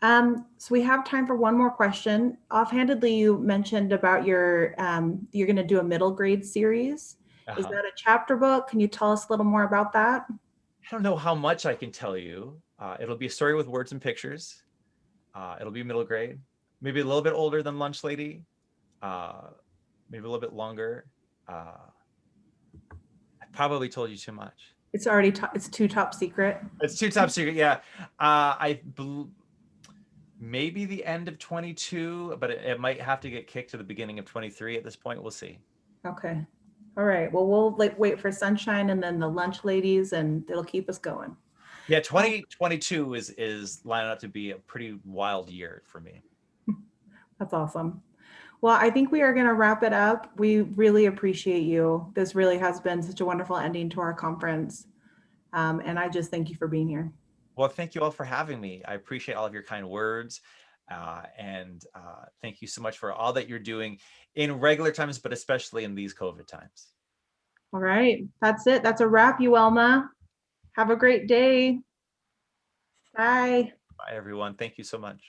So we have time for one more question. Offhandedly, you mentioned about you're going to do a middle grade series. Is that a chapter book? Can you tell us a little more about that? I don't know how much I can tell you. It'll be a story with words and pictures. It'll be middle grade, maybe a little bit older than Lunch Lady, maybe a little bit longer. I probably told you too much. It's it's too top secret. It's too top secret. Yeah. Maybe the end of 22, but it might have to get kicked to the beginning of 23 at this point. We'll see. Okay. All right. Well, we'll wait for Sunshine and then the Lunch Ladies, and it'll keep us going. Yeah, 2022 is lining up to be a pretty wild year for me. That's awesome. Well, I think we are going to wrap it up. We really appreciate you. This really has been such a wonderful ending to our conference. And I just thank you for being here. Well, thank you all for having me. I appreciate all of your kind words. And thank you so much for all that you're doing in regular times, but especially in these COVID times. All right. That's it. That's a wrap, UELMA. Have a great day. Bye. Bye, everyone. Thank you so much.